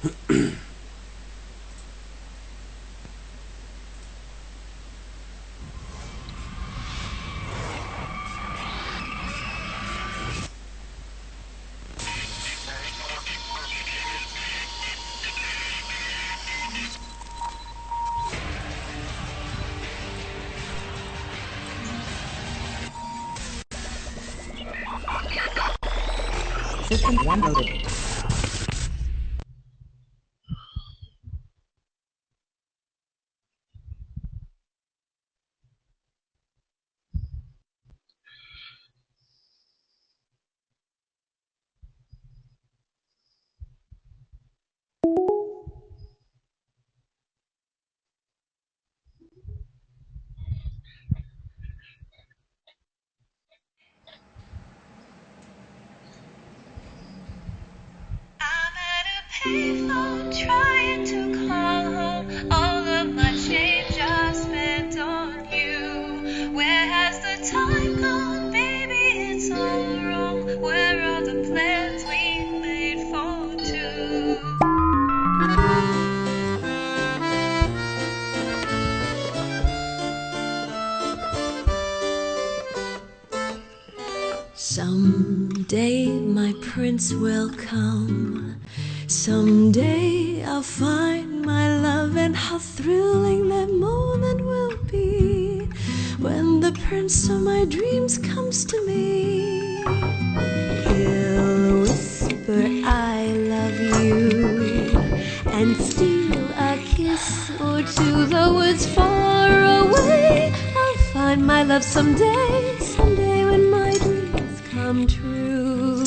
System downloaded. Payphone trying to call home. All of my change I spent on you. Where has the time gone, baby? It's all wrong. Where are the plans we made for two? Someday my prince will come. Someday I'll find my love, and how thrilling that moment will be when the prince of my dreams comes to me. He'll whisper, I love you, and steal a kiss or two. Though it's far away, I'll find my love someday, someday when my dreams come true.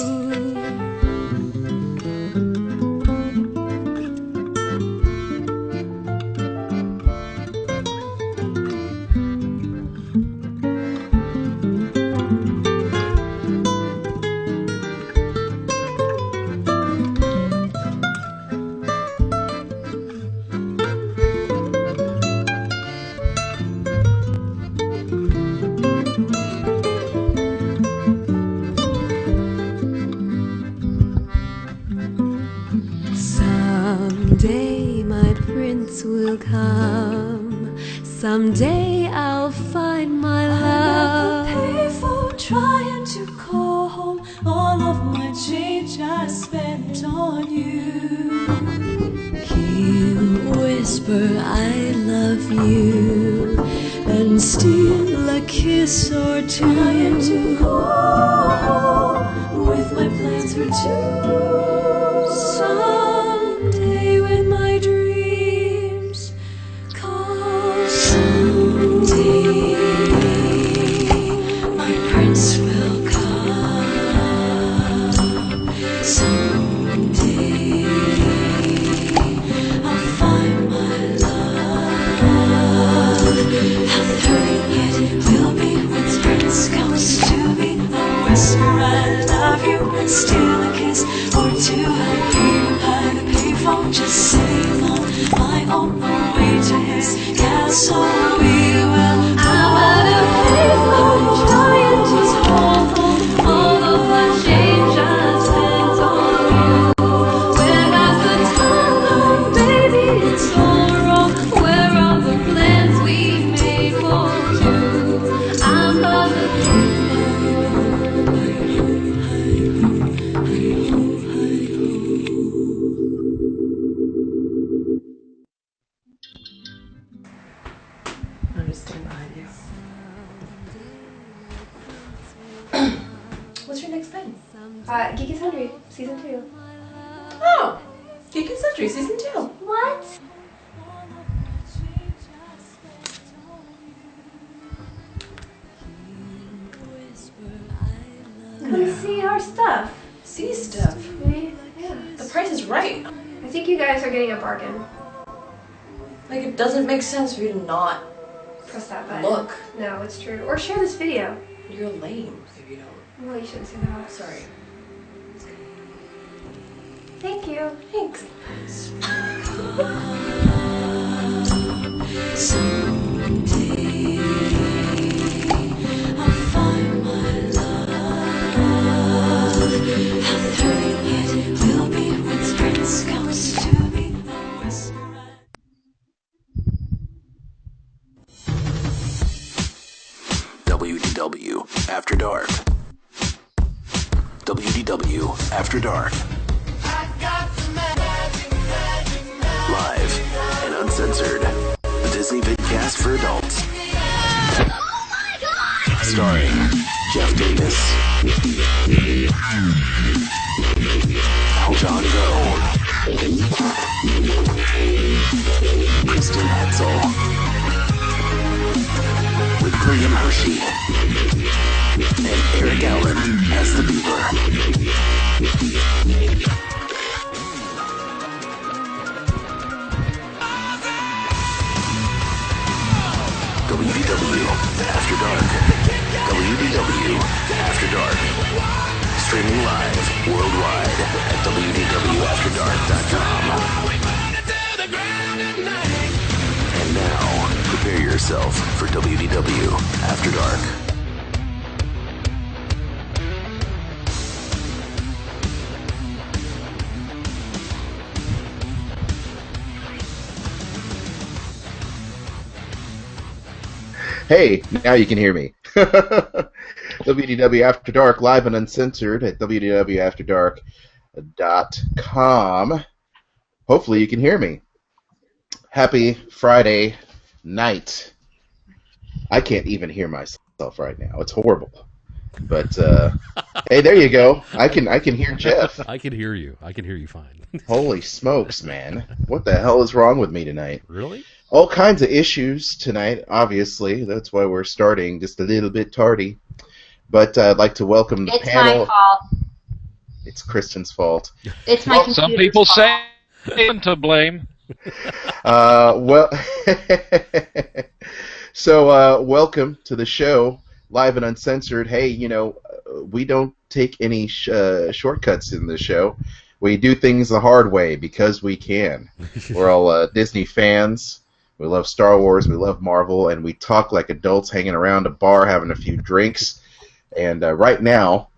Someday my prince will come. Someday I'll find my love. I'm at the payphone trying to call home. All of my change I spent on you. He'll whisper, I love you, and steal a kiss or two. Trying to call home with my plans for two. Someday when my dreams come, someday my prince will come. Someday I'll find my love. How thrilling it will be when spring comes to me. The whisper, I love you, and steal a kiss or two. I'll be by the payphone, just sitting on my own, way to his castle we will go. I'm at a payphone trying to call home. All of my change I spent on you. Where has the time gone, baby? It's all wrong. Where are the plans we made for two? I'm at a I'm just sitting behind you. What's your next thing? Geeky Sundry, Season 2. Oh! Geek and Sundry, Season 2. What? Come see our stuff. See stuff. Yeah. The price is right. I think you guys are getting a bargain. Like, it doesn't make sense for you to not Press that button. look. No, it's true. Or share this video. You're lame if you don't. Well, you shouldn't say that. Sorry. Thank you. Thanks. Someday I'll find my love. How thrilling it will be when spring comes to me. WDW After Dark. WDW After Dark. Live and uncensored. The Disney vidcast for adults. Oh my God! Starring Jeff Davis, John Go, Kristen Hetzel, with William Hershey and Eric Allen as the Beaver. WDW After Dark. WDW After Dark. Streaming live worldwide at WDWAfterDark.com. And now, prepare yourself for WDW After Dark. Hey, now you can hear me. WDW After Dark, live and uncensored at WDWAfterDark.com. Hopefully you can hear me. Happy Friday night. I can't even hear myself right now. It's horrible. But, hey, there you go. I can hear Jeff. I can hear you. I can hear you fine. Holy smokes, man. What the hell is wrong with me tonight? Really? All kinds of issues tonight, obviously. That's why we're starting just a little bit tardy. But I'd like to welcome the panel. It's my fault. It's Kristen's fault. It's my computer's Some people fault. say I'm to blame. Well, so welcome to the show, live and uncensored. Hey, you know, we don't take any shortcuts in the show. We do things the hard way because we can. We're all Disney fans. We love Star Wars, we love Marvel, and we talk like adults hanging around a bar having a few drinks. And right now,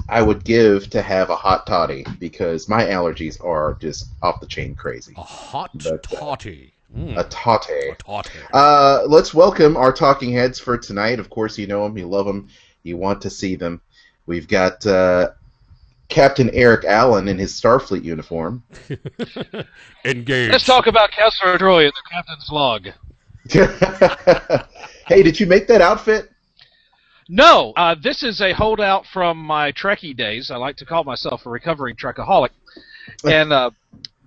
I would give to have a hot toddy because my allergies are just off the chain crazy. A hot toddy. A toddy. A toddy. Let's welcome our talking heads for tonight. Of course, you know them, you love them, you want to see them. We've got Captain Eric Allen in his Starfleet uniform. Engage. Let's talk about Kessler Troy and the captain's log. Hey, did you make that outfit? No, this is a holdout from my Trekkie days. I like to call myself a recovering Trekaholic. And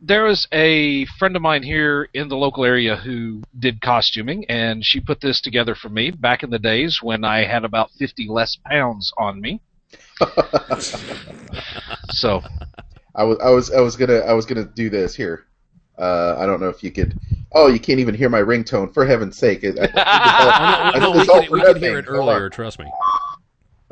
there was a friend of mine here in the local area who did costuming, and she put this together for me back in the days when I had about 50 less pounds on me. So I was gonna do this here. I don't know if you could. Oh, you can't even hear my ringtone. For heaven's sake! We could hear it earlier. Trust me.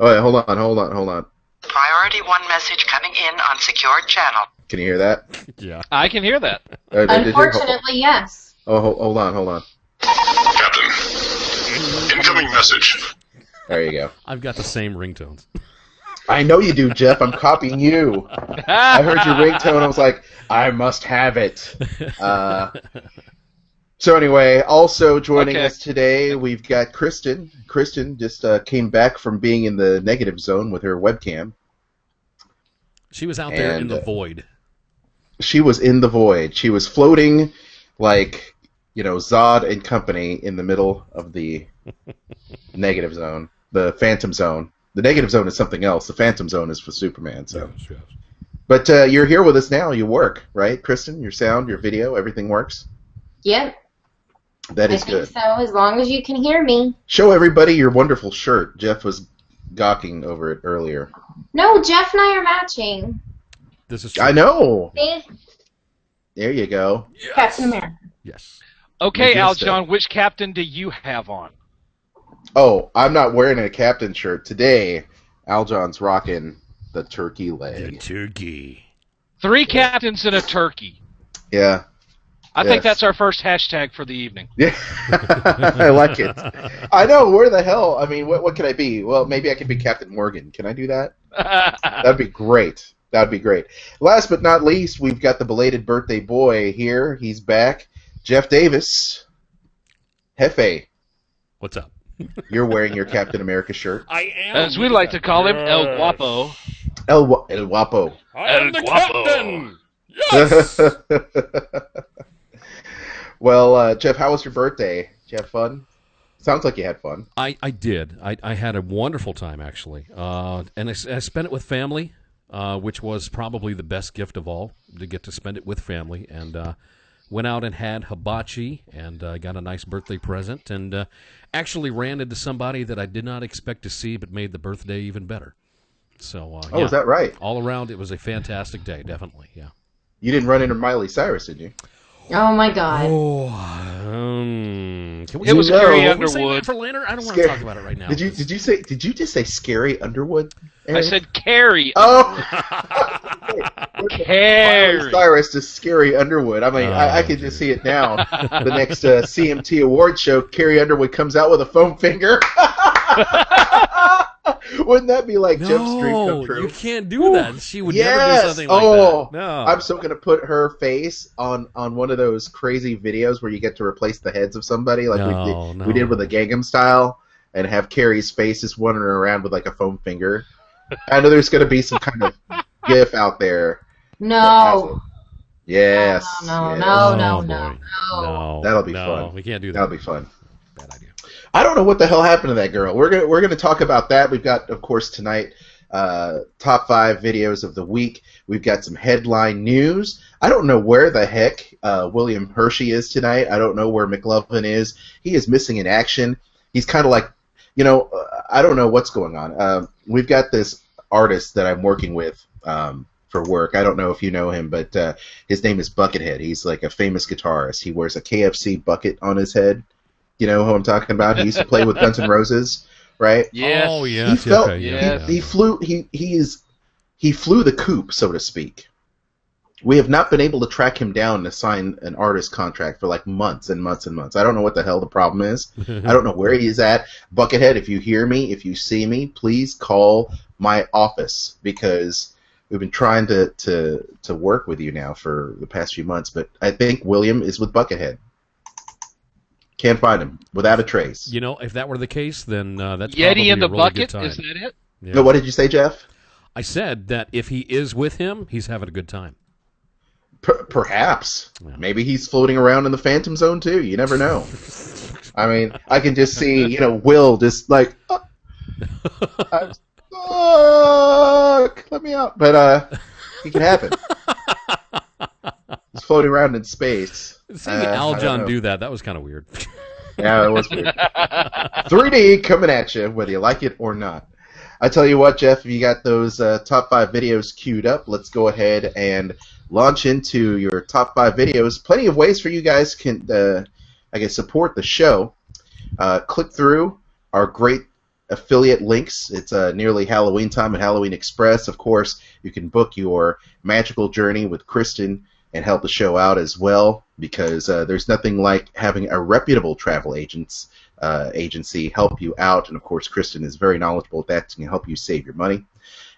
Oh, yeah, hold on. Priority 1 message coming in on secured channel. Can you hear that? Yeah. I can hear that. Unfortunately, yes. Oh, hold on. Captain, incoming message. There you go. I've got the same ringtones. I know you do, Jeff. I'm copying you. I heard your ringtone. I was like, I must have it. So anyway, also joining us today, we've got Kristen. Kristen just came back from being in the negative zone with her webcam. She was out there in the void. She was in the void. She was floating like, you know, Zod and company in the middle of the negative zone, the phantom zone. The negative zone is something else. The phantom zone is for Superman. So, yes. But you're here with us now. You work, right, Kristen? Your sound, your video, everything works? Yep. That is I good. think so, as long as you can hear me. Show everybody your wonderful shirt. Jeff was gawking over it earlier. No, Jeff and I are matching. This is true. I know. See? There you go. Yes. Captain America. Yes. Okay, We Al missed it. John, which captain do you have on? Oh, I'm not wearing a captain shirt. Today, Aljon's rocking the turkey The leg. turkey. 3 captains and a turkey. Yeah. I think that's our first hashtag for the evening. Yeah. I like it. I know, where the hell? I mean, what can I be? Well, maybe I can be Captain Morgan. Can I do that? That'd be great. That'd be great. Last but not least, we've got the belated birthday boy here. He's back. Jeff Davis. Hefe. What's up? You're wearing your Captain America shirt. I am. As we like to call him, El Guapo. El Guapo. I am the captain. Yes. Well, Jeff, how was your birthday? Did you have fun? Sounds like you had fun. I did. I had a wonderful time, actually. And I spent it with family, which was probably the best gift of all, to get to spend it with family. And went out and had hibachi and got a nice birthday present. And actually ran into somebody that I did not expect to see, but made the birthday even better. So, is that right? All around, it was a fantastic day, definitely, yeah. You didn't run into Miley Cyrus, did you? Oh, my God. Oh, it was Carrie Underwood. For later? I don't want to talk about it right now. Did you just say Scary Underwood? Eric? I said Carrie. Oh, Carrie. Miley Cyrus to Scary Underwood. I mean, I can just see it now. The next CMT award show, Carrie Underwood comes out with a foam finger. Wouldn't that be like Jeff's dream come true? You can't do that. She would never do something like that. No. I'm still going to put her face on one of those crazy videos where you get to replace the heads of somebody, like we did with the Gangnam Style, and have Carrie's face just wandering around with like a foam finger. I know there's going to be some kind of GIF out there. No. Yes. No. That'll be fun. We can't do that. That'll be fun. Bad idea. I don't know what the hell happened to that girl. We're gonna talk about that. We've got, of course, tonight top 5 videos of the week. We've got some headline news. I don't know where the heck William Hershey is tonight. I don't know where McLovin is. He is missing in action. He's kind of like, I don't know what's going on. We've got this artist that I'm working with for work. I don't know if you know him, but his name is Buckethead. He's like a famous guitarist. He wears a KFC bucket on his head. You know who I'm talking about? He used to play with Guns N' Roses, right? Yes. Oh, yes. He flew the coop, so to speak. We have not been able to track him down to sign an artist contract for like months and months and months. I don't know what the hell the problem is. I don't know where he is at. Buckethead, if you hear me, if you see me, please call my office, because we've been trying to work with you now for the past few months, but I think William is with Buckethead. Can't find him without a trace. If that were the case, then that's Yeti probably in the a really bucket. good time. Is that it? Yeah. No, what did you say, Jeff? I said that if he is with him, he's having a good time. Perhaps. Yeah. Maybe he's floating around in the Phantom Zone too. You never know. I mean, I can just see, Will just like, let me out. But it can happen. He's floating around in space. Seeing Aljon do that was kind of weird. Yeah, it was weird. 3D coming at you, whether you like it or not. I tell you what, Jeff, if you got those top 5 videos queued up, let's go ahead and launch into your top 5 videos. Plenty of ways for you guys can, support the show. Click through our great affiliate links. It's nearly Halloween time at Halloween Express. Of course, you can book your magical journey with Kristen and help the show out as well, because there's nothing like having a reputable travel agency help you out. And of course, Kristen is very knowledgeable at that and can help you save your money.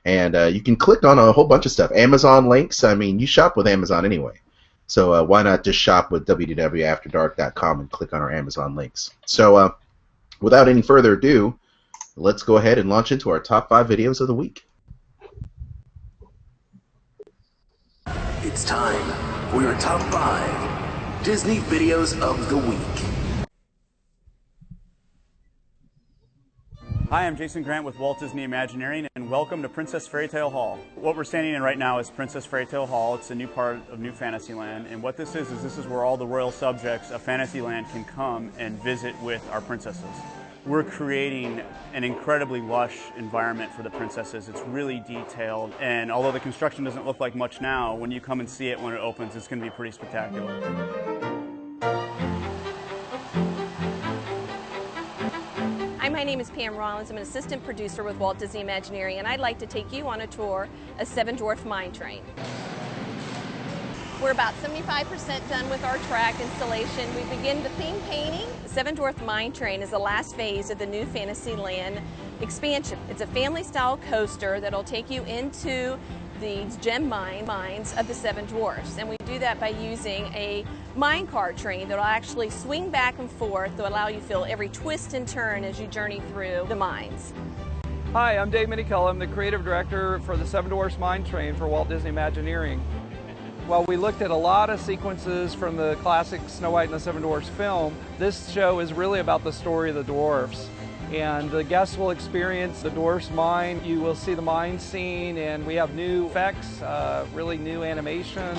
And you can click on a whole bunch of stuff. Amazon links. I mean, you shop with Amazon anyway. So why not just shop with WDWAfterdark.com and click on our Amazon links. So without any further ado, let's go ahead and launch into our top 5 videos of the week. It's time for your top 5 Disney videos of the week. Hi, I'm Jason Grant with Walt Disney Imagineering, and welcome to Princess Fairy Tale Hall. What we're standing in right now is Princess Fairy Tale Hall. It's a new part of New Fantasyland, and what this is where all the royal subjects of Fantasyland can come and visit with our princesses. We're creating an incredibly lush environment for the princesses. It's really detailed, and although the construction doesn't look like much now, when you come and see it when it opens, it's going to be pretty spectacular. Hi, my name is Pam Rollins. I'm an assistant producer with Walt Disney Imagineering, and I'd like to take you on a tour of Seven Dwarf Mine Train. We're about 75% done with our track installation. We begin the theme painting. Seven Dwarf Mine Train is the last phase of the new Fantasyland expansion. It's a family-style coaster that'll take you into the gem mines of the Seven Dwarfs. And we do that by using a mine car train that will actually swing back and forth to allow you to feel every twist and turn as you journey through the mines. Hi, I'm Dave Minicull. I'm the creative director for the Seven Dwarfs Mine Train for Walt Disney Imagineering. Well, we looked at a lot of sequences from the classic Snow White and the Seven Dwarfs film. This show is really about the story of the dwarfs. And the guests will experience the dwarfs mine. You will see the mine scene, and we have new effects, really new animation.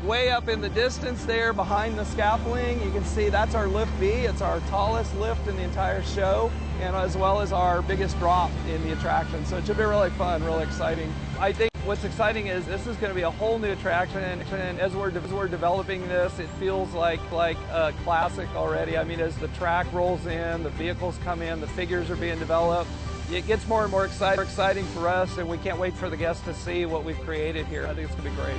Way up in the distance there behind the scaffolding, you can see that's our lift B. It's our tallest lift in the entire show, and as well as our biggest drop in the attraction. So it should be really fun, really exciting. I think what's exciting is this is going to be a whole new attraction, and as we're developing this, it feels like a classic already. I mean, as the track rolls in, the vehicles come in, the figures are being developed, it gets more and more exciting for us, and we can't wait for the guests to see what we've created here. I think it's going to be great.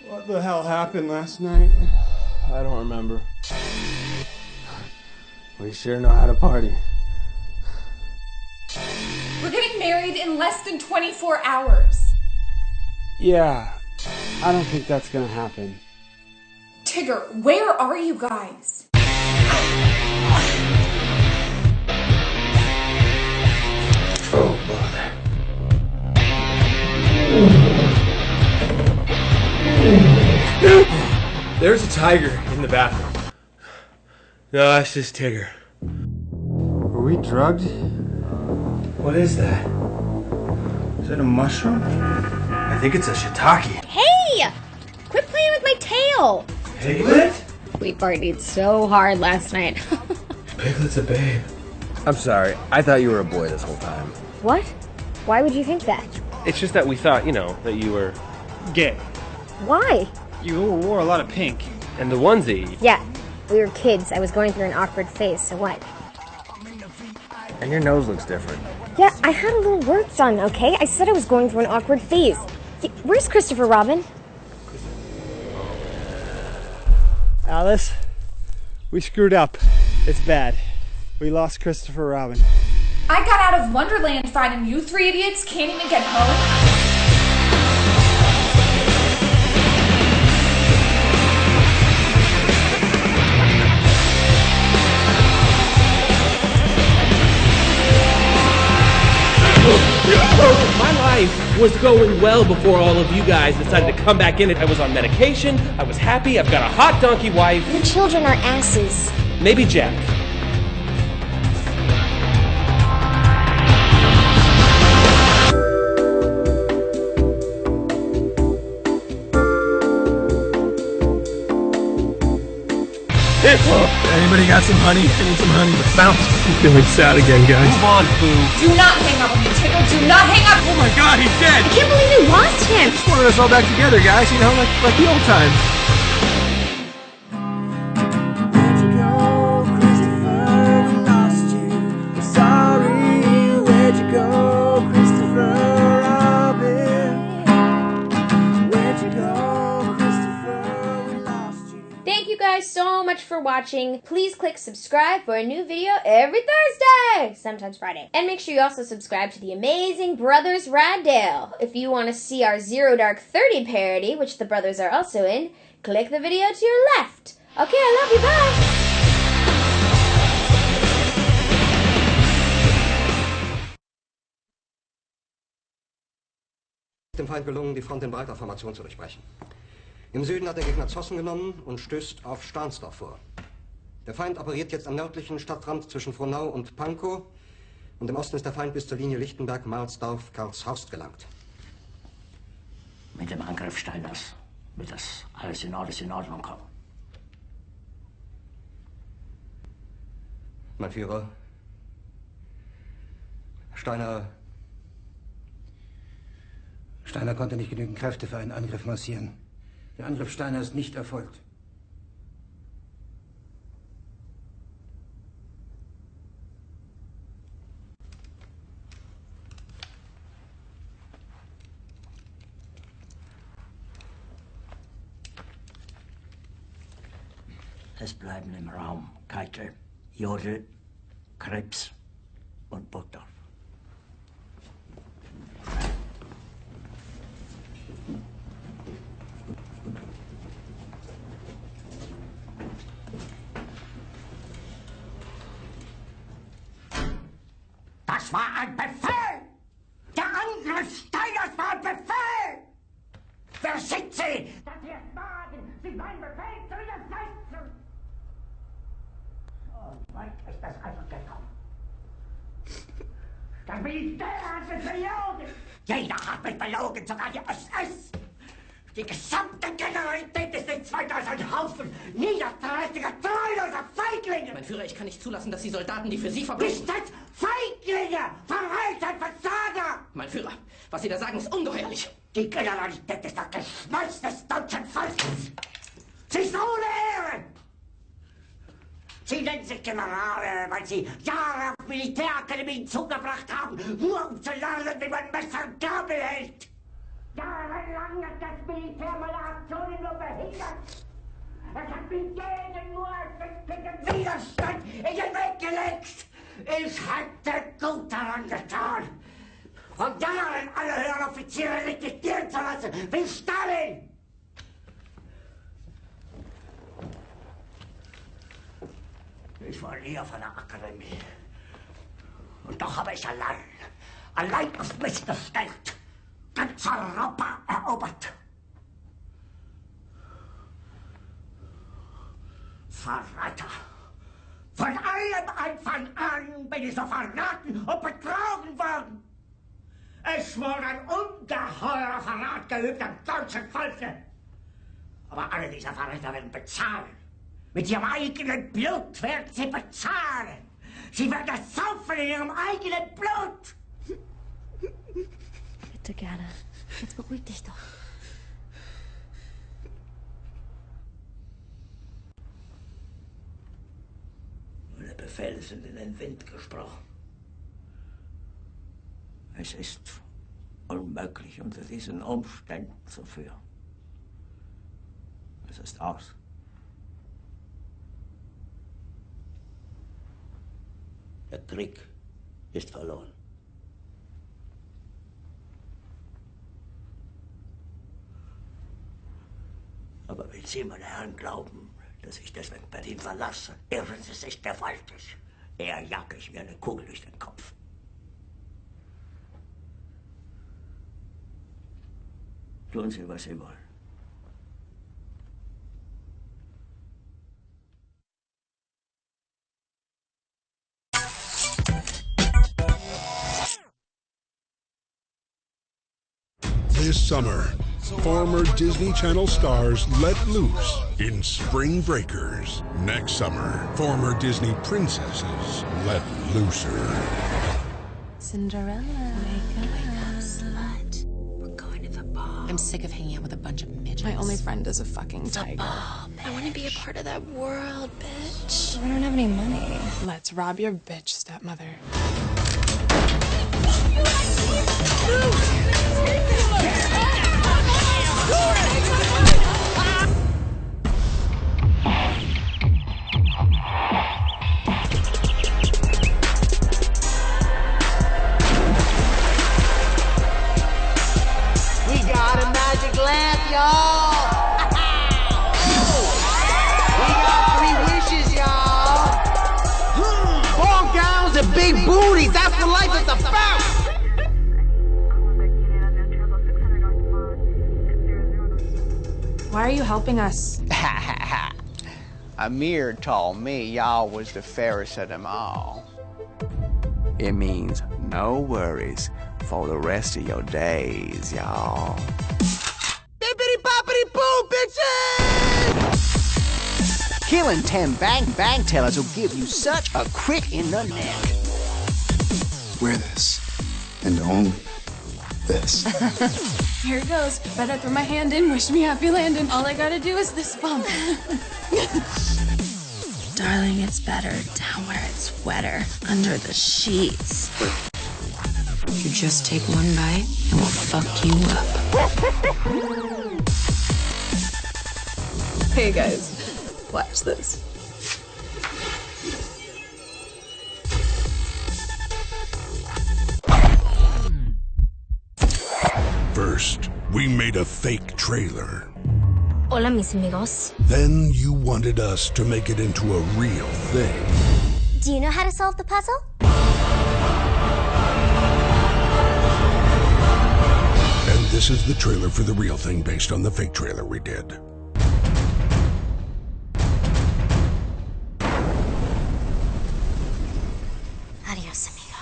What the hell happened last night? I don't remember. We sure know how to party. We're getting married in less than 24 hours. Yeah, I don't think that's gonna happen. Tigger, where are you guys? Oh, bother. There's a tiger in the bathroom. No, that's just Tigger. Were we drugged? What is that? Is that a mushroom? I think it's a shiitake. Hey! Quit playing with my tail! Piglet? We partied so hard last night. Piglet's a babe. I'm sorry. I thought you were a boy this whole time. What? Why would you think that? It's just that we thought, that you were Gay. Why? You wore a lot of pink. And the onesie. Yeah, we were kids. I was going through an awkward phase, so what? And your nose looks different. Yeah, I had a little work done, okay? I said I was going through an awkward phase. Where's Christopher Robin? Alice, we screwed up. It's bad. We lost Christopher Robin. I got out of Wonderland fine and you three idiots can't even get home? My life was going well before all of you guys decided to come back in. I was on medication, I was happy, I've got a hot donkey wife. Your children are asses. Maybe Jack. Anybody got some honey? I need some honey. The fountain's feeling sad again, guys. Move on, Boo. Do not hang up on me, Tickle. Do not hang up. Oh my God, he's dead. I can't believe we lost him. Just wanted us all back together, guys. Like the old times. So much for watching. Please click subscribe for a new video every Thursday, sometimes Friday. And make sure you also subscribe to the amazing Brothers Raddale. If you want to see our Zero Dark 30 parody, which the brothers are also in, click the video to your left. Okay, I love you, bye! Dem Feind gelungen, die Front in breiter Formation zu durchbrechen. Im Süden hat der Gegner Zossen genommen und stößt auf Stahnsdorf vor. Der Feind operiert jetzt am nördlichen Stadtrand zwischen Frohnau und Pankow und im Osten ist der Feind bis zur Linie Lichtenberg-Marsdorf-Karlshorst gelangt. Mit dem Angriff Steiners wird das alles in Ordnung kommen. Mein Führer, Steiner konnte nicht genügend Kräfte für einen Angriff massieren. Der Angriff Steiner ist nicht erfolgt. Es bleiben im Raum Keitel, Jodl, Krebs und Burgdorf. Das war ein Befehl! Der Angriff Steiners war ein Befehl! Wer schickt Sie? Dass Sie es wagen, Sie meinen Befehl zu widersetzen! So weit ist das also gekommen. Das Militär hat mich belogen! Jeder hat mich belogen, sogar die SS! Die gesamte Generalität ist nichts weiter als ein Haufen niederträchtiger, treuloser Feiglinge! Mein Führer, ich kann nicht zulassen, dass die Soldaten, die für Sie verbringen... Nicht als Feiglinge! Verreiter, Versager! Mein Führer, was Sie da sagen, ist ungeheuerlich. Die Generalität ist das Geschmolz des deutschen Volkes! Sie ist ohne Ehre! Sie nennen sich Generale, weil Sie Jahre auf Militärakademien zugebracht haben, nur um zu lernen, wie man Messer und Gabel hält! Jahrelang hat das Militär meine Aktionen nur behindert. Es hat mir jeden nur ersichtlichen Widerstand in den Weg gelegt. Ich hätte gut daran getan, von Jahren alle höheren Offiziere liquidieren zu lassen, wie Stalin. Ich war nie auf einer Akademie. Und doch habe ich allein auf mich gestellt. Ganz Europa erobert. Verräter! Von allem Anfang an bin ich so verraten und betrogen worden! Es wurde ein ungeheurer Verrat geübt am deutschen Volke! Aber alle diese Verräter werden bezahlen! Mit ihrem eigenen Blut werden sie bezahlen! Sie werden das saufen in ihrem eigenen Blut! Bitte gerne. Jetzt beruhig dich doch. Meine Befehle sind in den Wind gesprochen. Es ist unmöglich, unter diesen Umständen zu führen. Es ist aus. Der Krieg ist verloren. Aber wenn Sie, meine Herren, glauben, dass ich deswegen Berlin verlasse, irren Sie sich gewaltig. Eher jage ich mir eine Kugel durch den Kopf. Tun Sie, was Sie wollen. This summer, former Disney Channel stars let loose in Spring Breakers. Next summer, former Disney princesses let looser. Cinderella. Wake up, slut. We're going to the ball. I'm sick of hanging out with a bunch of midgets. My only friend is a fucking tiger. Ball, I want to be a part of that world, bitch. We don't have any money. Let's rob your bitch, stepmother. We got a magic lamp, y'all! We got 3 wishes, y'all! Ball gowns and big booties, that's what life is about! Why are you helping us? Amir told me y'all was the fairest of them all. It means no worries for the rest of your days, y'all. Bippity boppity boo, bitches! Killing 10 bank tellers will give you such a crick in the neck. Wear this, and only this. Here it goes. Better throw my hand in, wish me happy landing. All I gotta do is this bump. Darling, it's better down where it's wetter, under the sheets. You just take one bite and we'll fuck you up. Hey guys, watch this. First, we made a fake trailer. Hola, mis amigos. Then you wanted us to make it into a real thing. Do you know how to solve the puzzle? And this is the trailer for the real thing based on the fake trailer we did. Adios, amigo.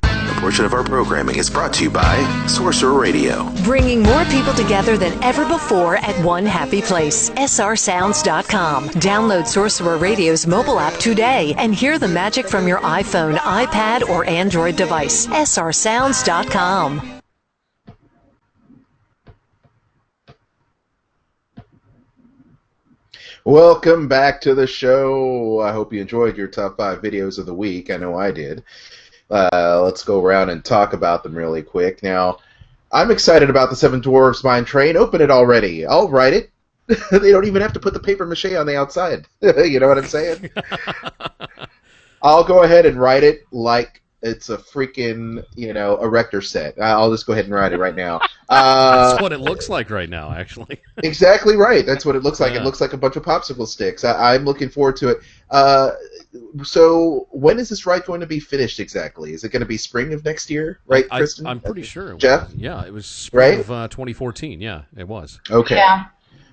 A portion of our programming is brought to you by Sorcerer Radio. Bringing more people together than ever before at one happy place. srsounds.com. Download Sorcerer Radio's mobile app today and hear the magic from your iPhone, iPad, or Android device. srsounds.com. Welcome back to the show. I hope you enjoyed your top 5 videos of the week. I know I did. Let's go around and talk about them really quick. Now, I'm excited about the Seven Dwarfs Mine Train. Open it already. I'll write it. They don't even have to put the paper mache on the outside. You know what I'm saying? I'll go ahead and write it like it's a freaking, erector set. I'll just go ahead and write it right now. That's what it looks like right now, actually. Exactly right. That's what it looks like. Yeah. It looks like a bunch of popsicle sticks. I'm looking forward to it. So when is this ride going to be finished exactly? Is it going to be spring of next year, right, Kristen? I'm pretty sure. Jeff? Yeah, it was spring Right? of 2014. Yeah, it was. Okay. Yeah.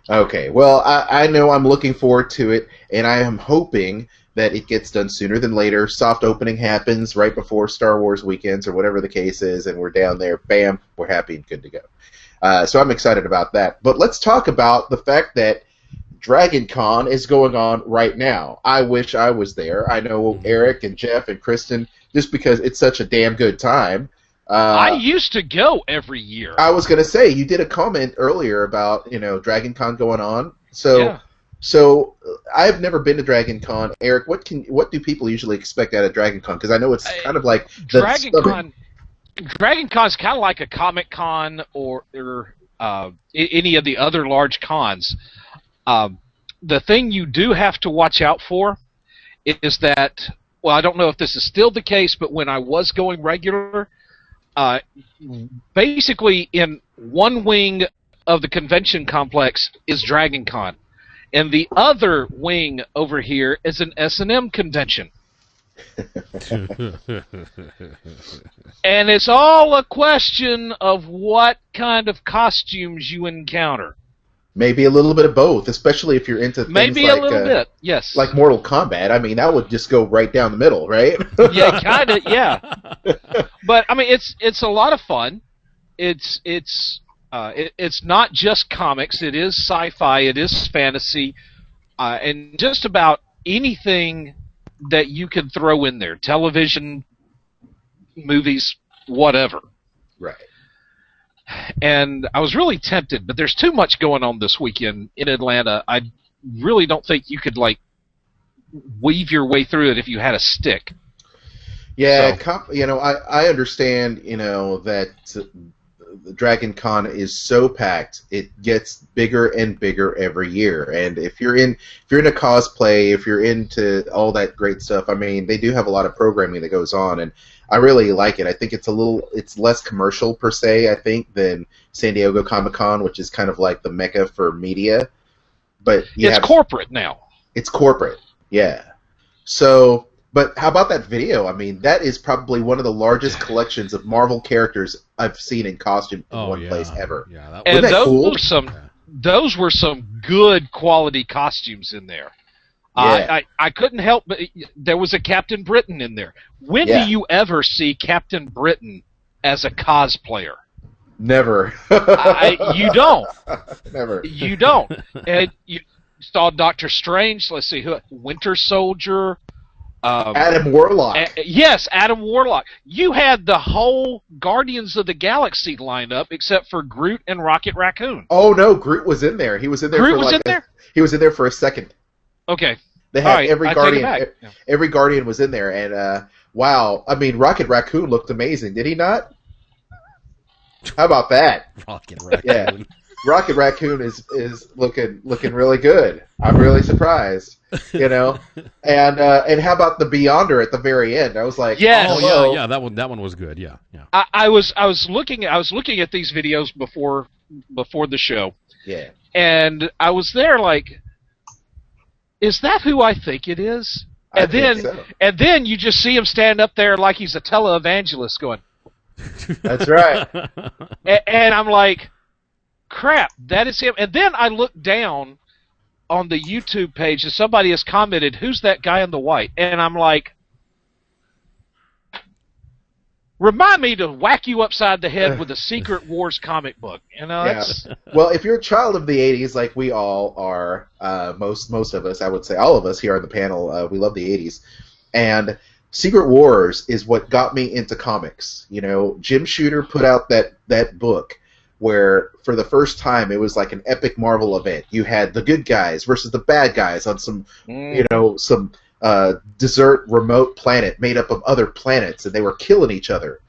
Okay, well, I know I'm looking forward to it, and I am hoping that it gets done sooner than later. Soft opening happens right before Star Wars weekends or whatever the case is, and we're down there, bam, we're happy and good to go. So I'm excited about that. But let's talk about the fact that Dragon Con is going on right now. I wish I was there. I know Eric and Jeff and Kristen, just because it's such a damn good time. I used to go every year. I was going to say, you did a comment earlier about, Dragon Con going on. So I've never been to Dragon Con. Eric, what do people usually expect out of Dragon Con? Because I know it's kind of like Dragon Con's kind of like a Comic Con or any of the other large cons. The thing you do have to watch out for is that, well, I don't know if this is still the case, but when I was going regular, basically in one wing of the convention complex is Dragon Con, and the other wing over here is an S&M convention. And it's all a question of what kind of costumes you encounter. Maybe a little bit of both, especially if you're into things maybe like, a little bit, yes. Like Mortal Kombat. I mean, that would just go right down the middle, right? Yeah, kind of, yeah. But I mean, it's a lot of fun. It's not just comics. It is sci-fi. It is fantasy, and just about anything that you can throw in there. Television, movies, whatever. Right. And I was really tempted, but there's too much going on this weekend in Atlanta. I really don't think you could, weave your way through it if you had a stick. Yeah, I understand, that the Dragon Con is so packed, it gets bigger and bigger every year. And if you're into cosplay, if you're into all that great stuff, I mean, they do have a lot of programming that goes on, and I really like it. I think it's less commercial per se, I think, than San Diego Comic-Con, which is kind of like the mecca for media. But it's corporate now. It's corporate, yeah. So, but how about that video? I mean, that is probably one of the largest collections of Marvel characters I've seen in costume in one place ever. Yeah, and those were some good quality costumes in there. Yeah. I couldn't help but there was a Captain Britain in there. When do you ever see Captain Britain as a cosplayer? Never. You don't. Never. You don't. And you saw Doctor Strange. Let's see who. Winter Soldier. Adam Warlock. Yes, Adam Warlock. You had the whole Guardians of the Galaxy lineup except for Groot and Rocket Raccoon. Oh no, Groot was in there. He was in there. Groot was in there. He was in there for a second. Okay. They had every Guardian. Every Guardian was in there, and wow, I mean, Rocket Raccoon looked amazing, did he not? How about that? Rocket Raccoon. Yeah, Rocket Raccoon is looking really good. I'm really surprised, And how about the Beyonder at the very end? I was like, yeah, that one was good. Yeah. I was looking at these videos before the show. Yeah. And I was there like, is that who I think it is? And then you just see him stand up there like he's a televangelist going, that's right. and I'm like, crap, that is him. And then I look down on the YouTube page and somebody has commented, who's that guy in the white? And I'm like, remind me to whack you upside the head with a Secret Wars comic book. That's... Well, if you're a child of the 80s, like we all are, most of us, I would say all of us here on the panel, we love the 80s. And Secret Wars is what got me into comics. Jim Shooter put out that book where, for the first time, it was like an epic Marvel event. You had the good guys versus the bad guys on some, some desert remote planet made up of other planets, and they were killing each other.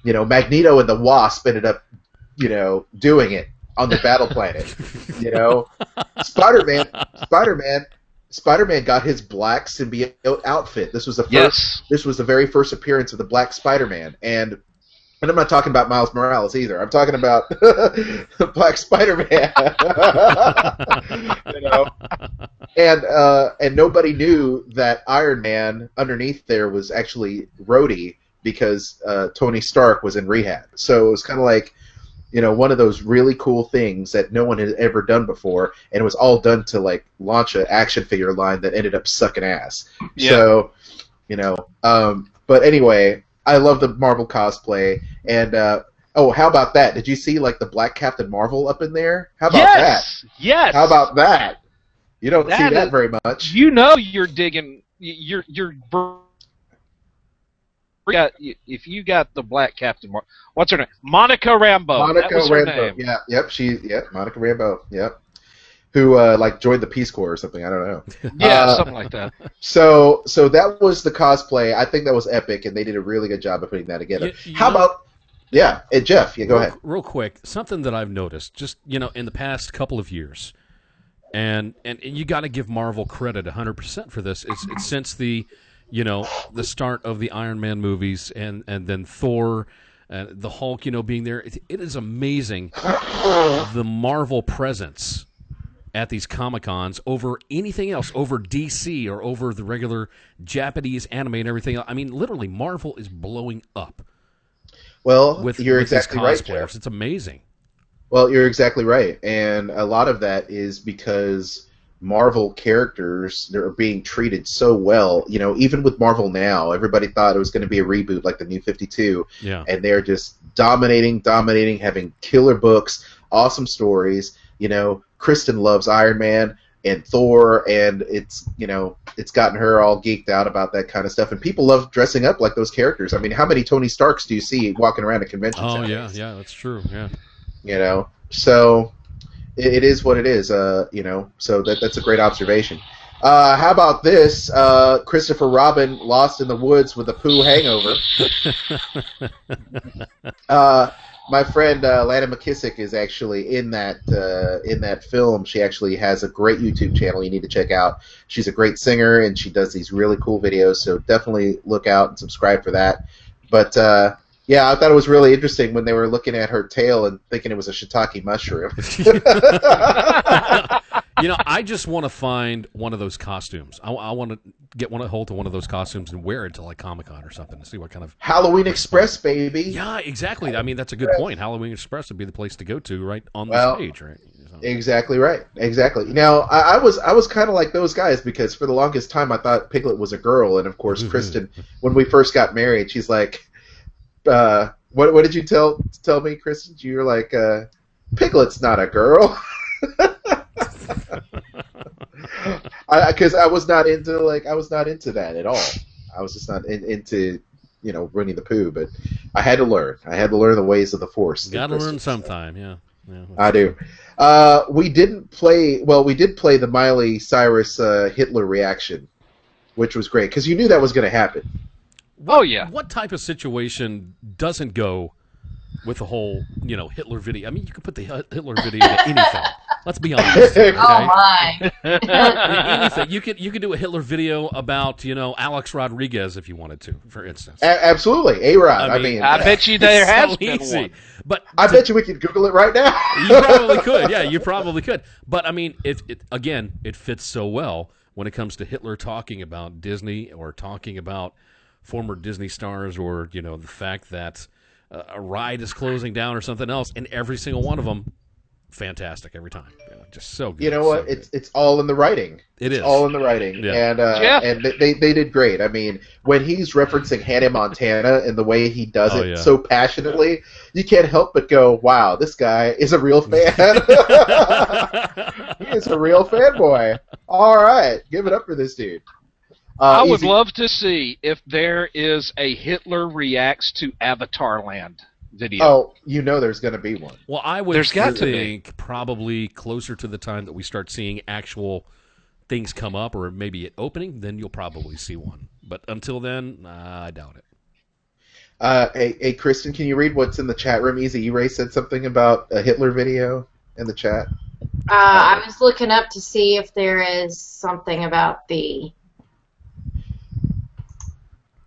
Magneto and the Wasp ended up, doing it on the battle planet. Spider-Man got his black symbiote outfit. This was the very first appearance of the Black Spider-Man, and I'm not talking about Miles Morales either. I'm talking about Black Spider-Man. And nobody knew that Iron Man underneath there was actually Rhodey, because Tony Stark was in rehab. So it was kind of like, one of those really cool things that no one had ever done before, and it was all done to like launch an action figure line that ended up sucking ass. Yeah. So, but anyway, I love the Marvel cosplay, and how about that? Did you see like the Black Captain Marvel up in there? How about that? Yes. How about that? You don't see that very much. You're digging. If you got the Black Captain, what's her name? Monica Rambeau. Monica that was her Rambeau. name. Yeah, Monica Rambeau. Yep. Who like joined the Peace Corps or something? I don't know. Yeah, something like that. So that was the cosplay. I think that was epic, and they did a really good job of putting that together. How about? Yeah, and Jeff, go ahead. Real quick, something that I've noticed, just in the past couple of years, and you got to give Marvel credit 100% for this. It's since the the start of the Iron Man movies, and then Thor, the Hulk, being there. It is amazing the Marvel presence at these Comic-Cons over anything else, over DC or over the regular Japanese anime and everything else. I mean, literally, Marvel is blowing up. Well, with exactly right, Jeff. It's amazing. Well, you're exactly right, and a lot of that is because Marvel characters, they're being treated so well. Even with Marvel Now, everybody thought it was going to be a reboot like the New 52, and they're just dominating, having killer books, awesome stories. Kristen loves Iron Man and Thor, and it's gotten her all geeked out about that kind of stuff. And people love dressing up like those characters. I mean, how many Tony Starks do you see walking around at conventions? Oh, yeah, that's true, yeah. So it is what it is, so that's a great observation. How about this? Christopher Robin lost in the woods with a poo hangover. My friend Lana McKissick is actually in that film. She actually has a great YouTube channel you need to check out. She's a great singer, and she does these really cool videos, so definitely look out and subscribe for that. But I thought it was really interesting when they were looking at her tail and thinking it was a shiitake mushroom. I just want to find one of those costumes. I want to get hold of one of those costumes and wear it to like Comic-Con or something to see what kind of Halloween Express, baby. Yeah, exactly. I mean, that's a good point. Halloween Express would be the place to go to, right on the stage, right? Exactly right. Exactly. Now, I was kind of like those guys because for the longest time I thought Piglet was a girl, and of course Kristen, when we first got married, she's like, what did you tell me, Kristen? You were like, Piglet's not a girl. Because I was not into that at all. I was just not into Winnie the Pooh, but I had to learn. I had to learn the ways of the Force. Got to learn sometime, yeah. I do. We did play the Miley Cyrus Hitler reaction, which was great because you knew that was going to happen. What type of situation doesn't go with the whole Hitler video? I mean, you could put the Hitler video into anything. Let's be honest. Okay? Oh my! Anything. You could do a Hitler video about Alex Rodriguez if you wanted to, for instance. Absolutely, A-Rod. I mean, I bet you there has been one. But I bet you we could Google it right now. You probably could. Yeah, you probably could. But I mean, it fits so well when it comes to Hitler talking about Disney or talking about former Disney stars, or the fact that a ride is closing down or something else, and every single one of them, fantastic every time. Just so good. You know what? It's all in the writing. It's all in the writing, and they did great. I mean, when he's referencing Hannah Montana and the way he does it so passionately, you can't help but go, "Wow, this guy is a real fan." He is a real fanboy. All right, give it up for this dude. I would love to see if there is a Hitler reacts to Avatar Land video. Oh, there's going to be one. Well, I would think probably closer to the time that we start seeing actual things come up, or maybe it opening, then you'll probably see one. But until then, I doubt it. Hey, Kristen, can you read what's in the chat room? Easy E-Ray said something about a Hitler video in the chat. I was looking up to see if there is something about the...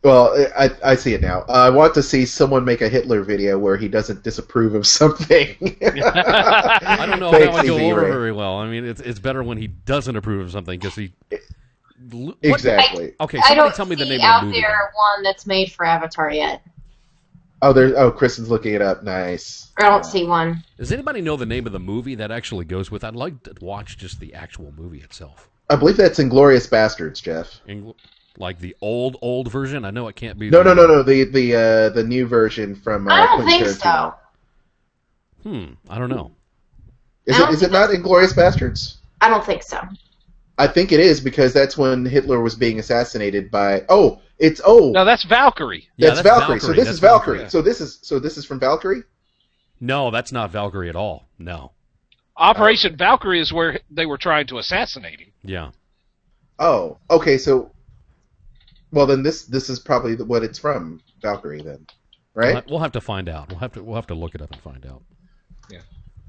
Well, I see it now. I want to see someone make a Hitler video where he doesn't disapprove of something. I don't know if that would go over very well. I mean, it's better when he doesn't approve of something because he... Exactly. Okay, I don't tell me the name out of the movie. there one that's made for Avatar yet. Kristen's looking it up. Nice. I don't see one. Does anybody know the name of the movie that actually goes with? I'd like to watch just the actual movie itself. I believe that's Inglourious Bastards, Jeff. Like the old version? I know it can't be. No. The new version from. I don't think Tarantino. so. I don't know. Is it not Inglourious Bastards? I don't think so. I think it is because that's when Hitler was being assassinated by. No, that's Valkyrie. That's Valkyrie. So this That's is Valkyrie. Valkyrie. So this is from Valkyrie. No, that's not Valkyrie at all. No. Operation Valkyrie is where they were trying to assassinate him. Yeah. Oh, okay. So, well, then this is probably what it's from, Valkyrie. Then, right? We'll have to find out. We'll have to look it up and find out. Yeah.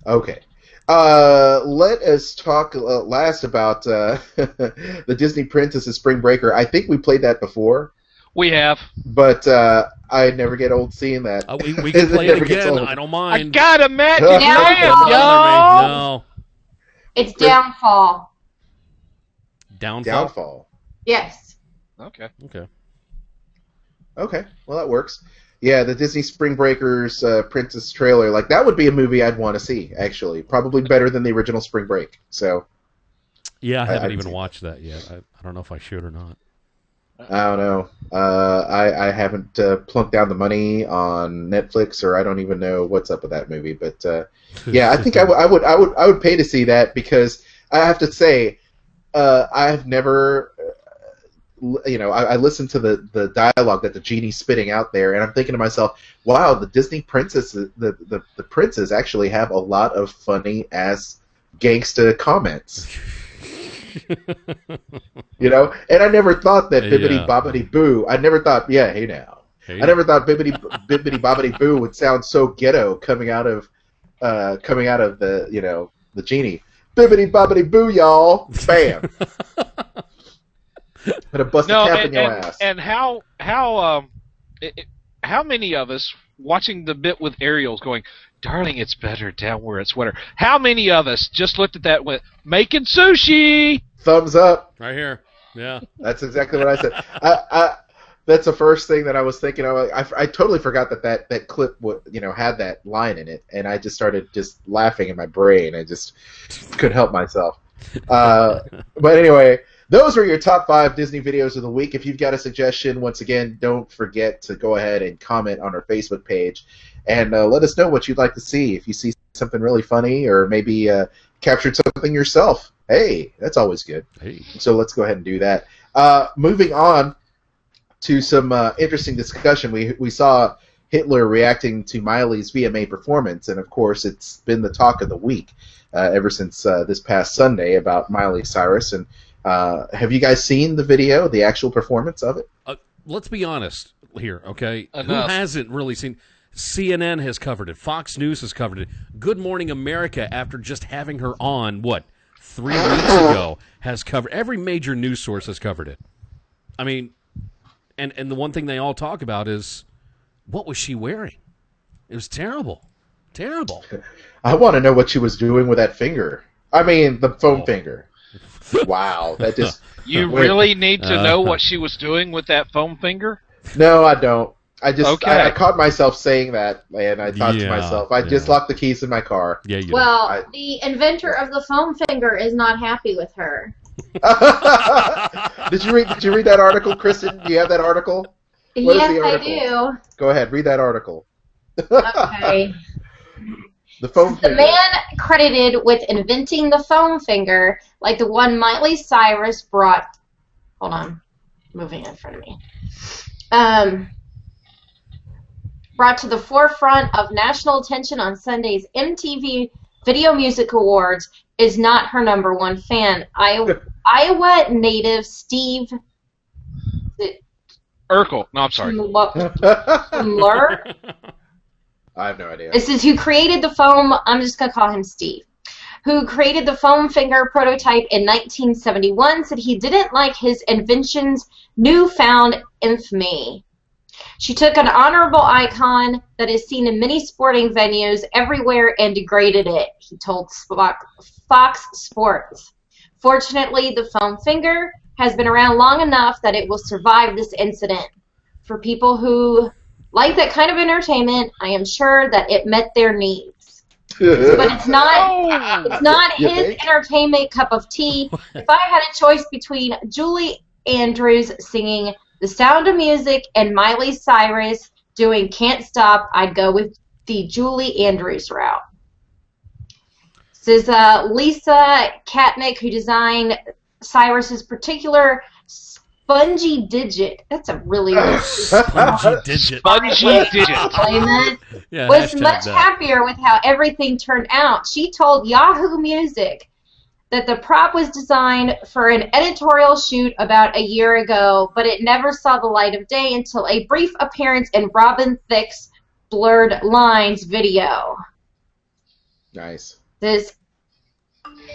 Okay. Let us talk last about the Disney Princess's Spring Breaker. I think we played that before. We have. But I never get old seeing that. We can play it again. I don't mind. I got a Magic Downfall. y'all. No. It's Downfall. Downfall. Yes. Okay. Okay. Well, that works. Yeah, the Disney Spring Breakers Princess trailer, like that would be a movie I'd want to see. Actually, probably better than the original Spring Break. So. Yeah, I haven't even watched that yet. I don't know if I should or not. I don't know. I haven't plunked down the money on Netflix, or I don't even know what's up with that movie. But yeah, I think I would pay to see that because I have to say I've never. I listened to the dialogue that the genie's spitting out there, and I'm thinking to myself, wow, the Disney princesses, the princes actually have a lot of funny ass gangsta comments. And I never thought that Bibbidi Bobbidi Boo. I never thought, hey now. Hey. I never thought Bibbidi Bobbidi Boo would sound so ghetto coming out of the the genie. Bibbidi Bobbidi Boo, y'all! Bam. Gonna bust a cap in your ass. And how many of us watching the bit with Ariel's going, darling, it's better down where it's wetter. How many of us just looked at that and went, making sushi? Thumbs up. Right here. Yeah. That's exactly what I said. That's the first thing that I was thinking of. I totally forgot that clip had that line in it, and I just started laughing in my brain. I just couldn't help myself. But anyway, those are your top 5 Disney videos of the week. If you've got a suggestion, once again, don't forget to go ahead and comment on our Facebook page and let us know what you'd like to see. If you see something really funny or maybe captured something yourself, hey, that's always good. Hey. So let's go ahead and do that. Moving on to some interesting discussion. We saw Hitler reacting to Miley's VMA performance, and of course it's been the talk of the week ever since this past Sunday about Miley Cyrus. And have you guys seen the video, the actual performance of it? Let's be honest here, okay? Enough. Who hasn't really seen? CNN has covered it. Fox News has covered it. Good Morning America, after just having her on, 3 weeks ago, has covered. Every major news source has covered it. I mean, and the one thing they all talk about is, what was she wearing? It was terrible. Terrible. I want to know what she was doing with that finger. I mean, the foam finger. Wow, that just... You really need to know what she was doing with that foam finger? No, I don't. I just Okay. I caught myself saying that, and I thought to myself, I just locked the keys in my car. Yeah, you Well, the inventor of the foam finger is not happy with her. Did you read that article, Kristen? Do you have that article? What is Yes, the I article? do. Go ahead, read that article. Okay. The foam The finger. man credited with inventing the foam finger, like the one Miley Cyrus brought. Hold on, moving in front of me. Brought to the forefront of national attention on Sunday's MTV Video Music Awards, is not her #1 fan. Iowa native Steve Urkel. No, I'm sorry. Mler. I have no idea. This is who created the foam. I'm just going to call him Steve. Who created the foam finger prototype in 1971, said he didn't like his invention's newfound infamy. She took an honorable icon that is seen in many sporting venues everywhere and degraded it, he told Fox Sports. Fortunately, the foam finger has been around long enough that it will survive this incident. For people who like that kind of entertainment. I am sure that it met their needs. But it's not his entertainment cup of tea. If I had a choice between Julie Andrews singing The Sound of Music and Miley Cyrus doing Can't Stop, I'd go with the Julie Andrews route. This is Lisa Katnick, who designed Cyrus's particular spongy digit. That's a really spongy digit. Spongy digit. Yeah, was much happier with how everything turned out. She told Yahoo Music that the prop was designed for an editorial shoot about a year ago, but it never saw the light of day until a brief appearance in Robin Thicke's Blurred Lines video. Nice. This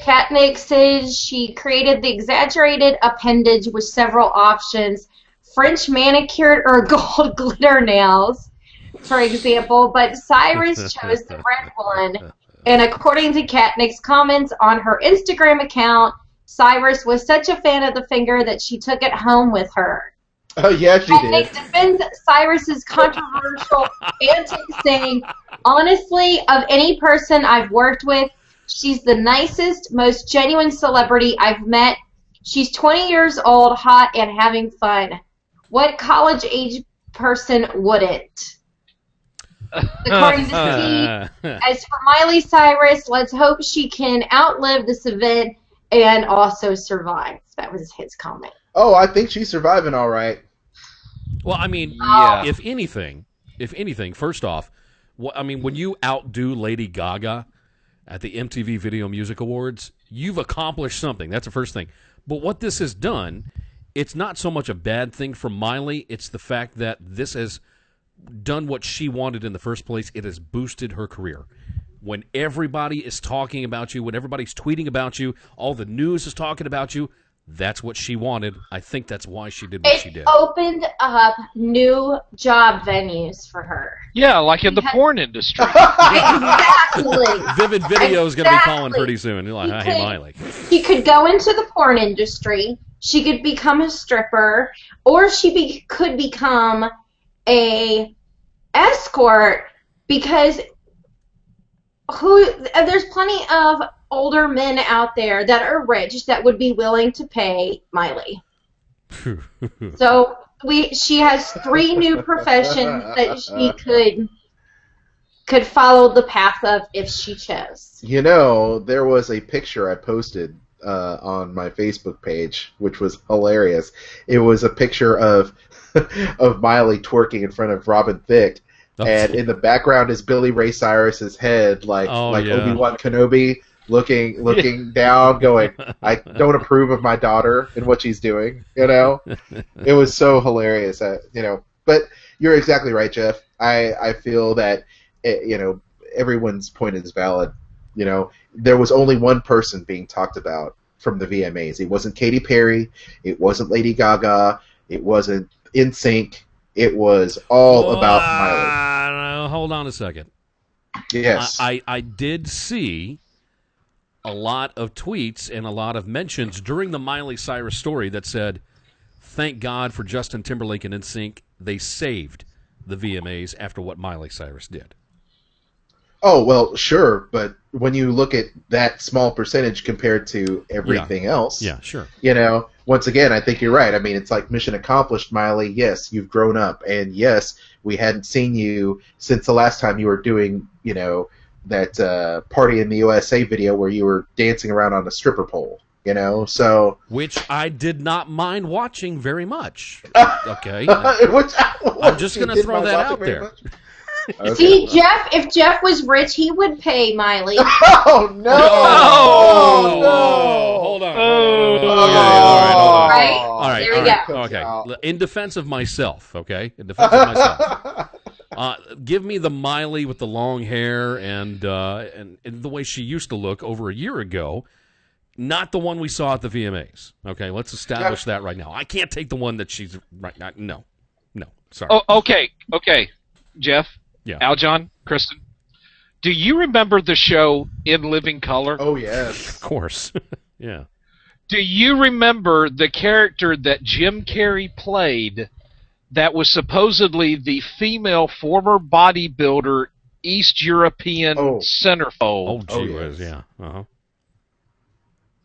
Katnick says she created the exaggerated appendage with several options, French manicured or gold glitter nails, for example, but Cyrus chose the red one. And according to Katnick's comments on her Instagram account, Cyrus was such a fan of the finger that she took it home with her. Oh, yeah, she Katnick did. defends Cyrus's controversial antics, saying, honestly, of any person I've worked with, she's the nicest, most genuine celebrity I've met. She's 20 years old, hot, and having fun. What college-age person wouldn't? According to T, as for Miley Cyrus, let's hope she can outlive this event and also survive. That was his comment. Oh, I think she's surviving all right. Well, I mean, if anything, first off, when you outdo Lady Gaga at the MTV Video Music Awards, you've accomplished something. That's the first thing. But what this has done, it's not so much a bad thing for Miley. It's the fact that this has done what she wanted in the first place. It has boosted her career. When everybody is talking about you, when everybody's tweeting about you, all the news is talking about you, that's what she wanted. I think that's why she did what she did. It opened up new job venues for her. Yeah, like in the porn industry. Exactly. Vivid Video is going to be calling pretty soon. You're like, hey, Miley. She could go into the porn industry. She could become a stripper, or she could become a escort, because there's plenty of older men out there that are rich that would be willing to pay Miley. So she has 3 new professions that she could follow the path of if she chose. You know, there was a picture I posted on my Facebook page, which was hilarious. It was a picture of Miley twerking in front of Robin Thicke, and in the background is Billy Ray Cyrus's head, like Obi-Wan Kenobi, looking down, going, I don't approve of my daughter and what she's doing. You know, it was so hilarious. But you're exactly right, Jeff. I feel that everyone's point is valid. You know, there was only one person being talked about from the VMAs. It wasn't Katy Perry. It wasn't Lady Gaga. It wasn't NSYNC. It was all about Miley. Hold on a second. Yes. I did see a lot of tweets and a lot of mentions during the Miley Cyrus story that said, thank God for Justin Timberlake and NSYNC. They saved the VMAs after what Miley Cyrus did. Oh, well, sure, but when you look at that small percentage compared to everything else, yeah, sure. You know, once again, I think you're right. I mean, it's like mission accomplished, Miley. Yes, you've grown up, and yes, we hadn't seen you since the last time you were doing, that Party in the USA video where you were dancing around on a stripper pole, so... Which I did not mind watching very much, okay? I'm just going to throw that out there. Okay. See, if Jeff was rich, he would pay Miley. Oh, no! No! Hold on. Right? All right. There we go. Okay. In defense of myself, give me the Miley with the long hair and the way she used to look over a year ago, not the one we saw at the VMAs. Okay, let's establish that right now. I can't take the one that she's right now. No, sorry. Oh, okay, Jeff. Yeah. Aljon, Kristen, do you remember the show In Living Color? Oh, yes. Of course. Yeah. Do you remember the character that Jim Carrey played that was supposedly the female former bodybuilder East European centerfold. Oh, gee whiz, yeah. Uh-huh.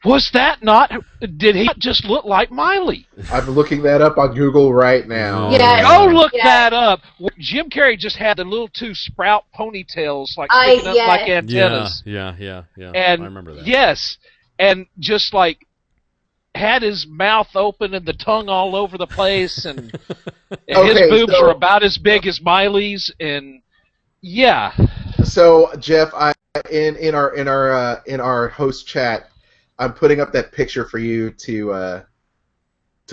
Was that not? Did he not just look like Miley? I'm looking that up on Google right now. Yeah. Go look that up. Jim Carrey just had the little two sprout ponytails, like sticking up like antennas. Yeah. And I remember that. Yes, and just like had his mouth open and the tongue all over the place, and his boobs were about as big as Miley's, and yeah. So Jeff, in our host chat, I'm putting up that picture for you to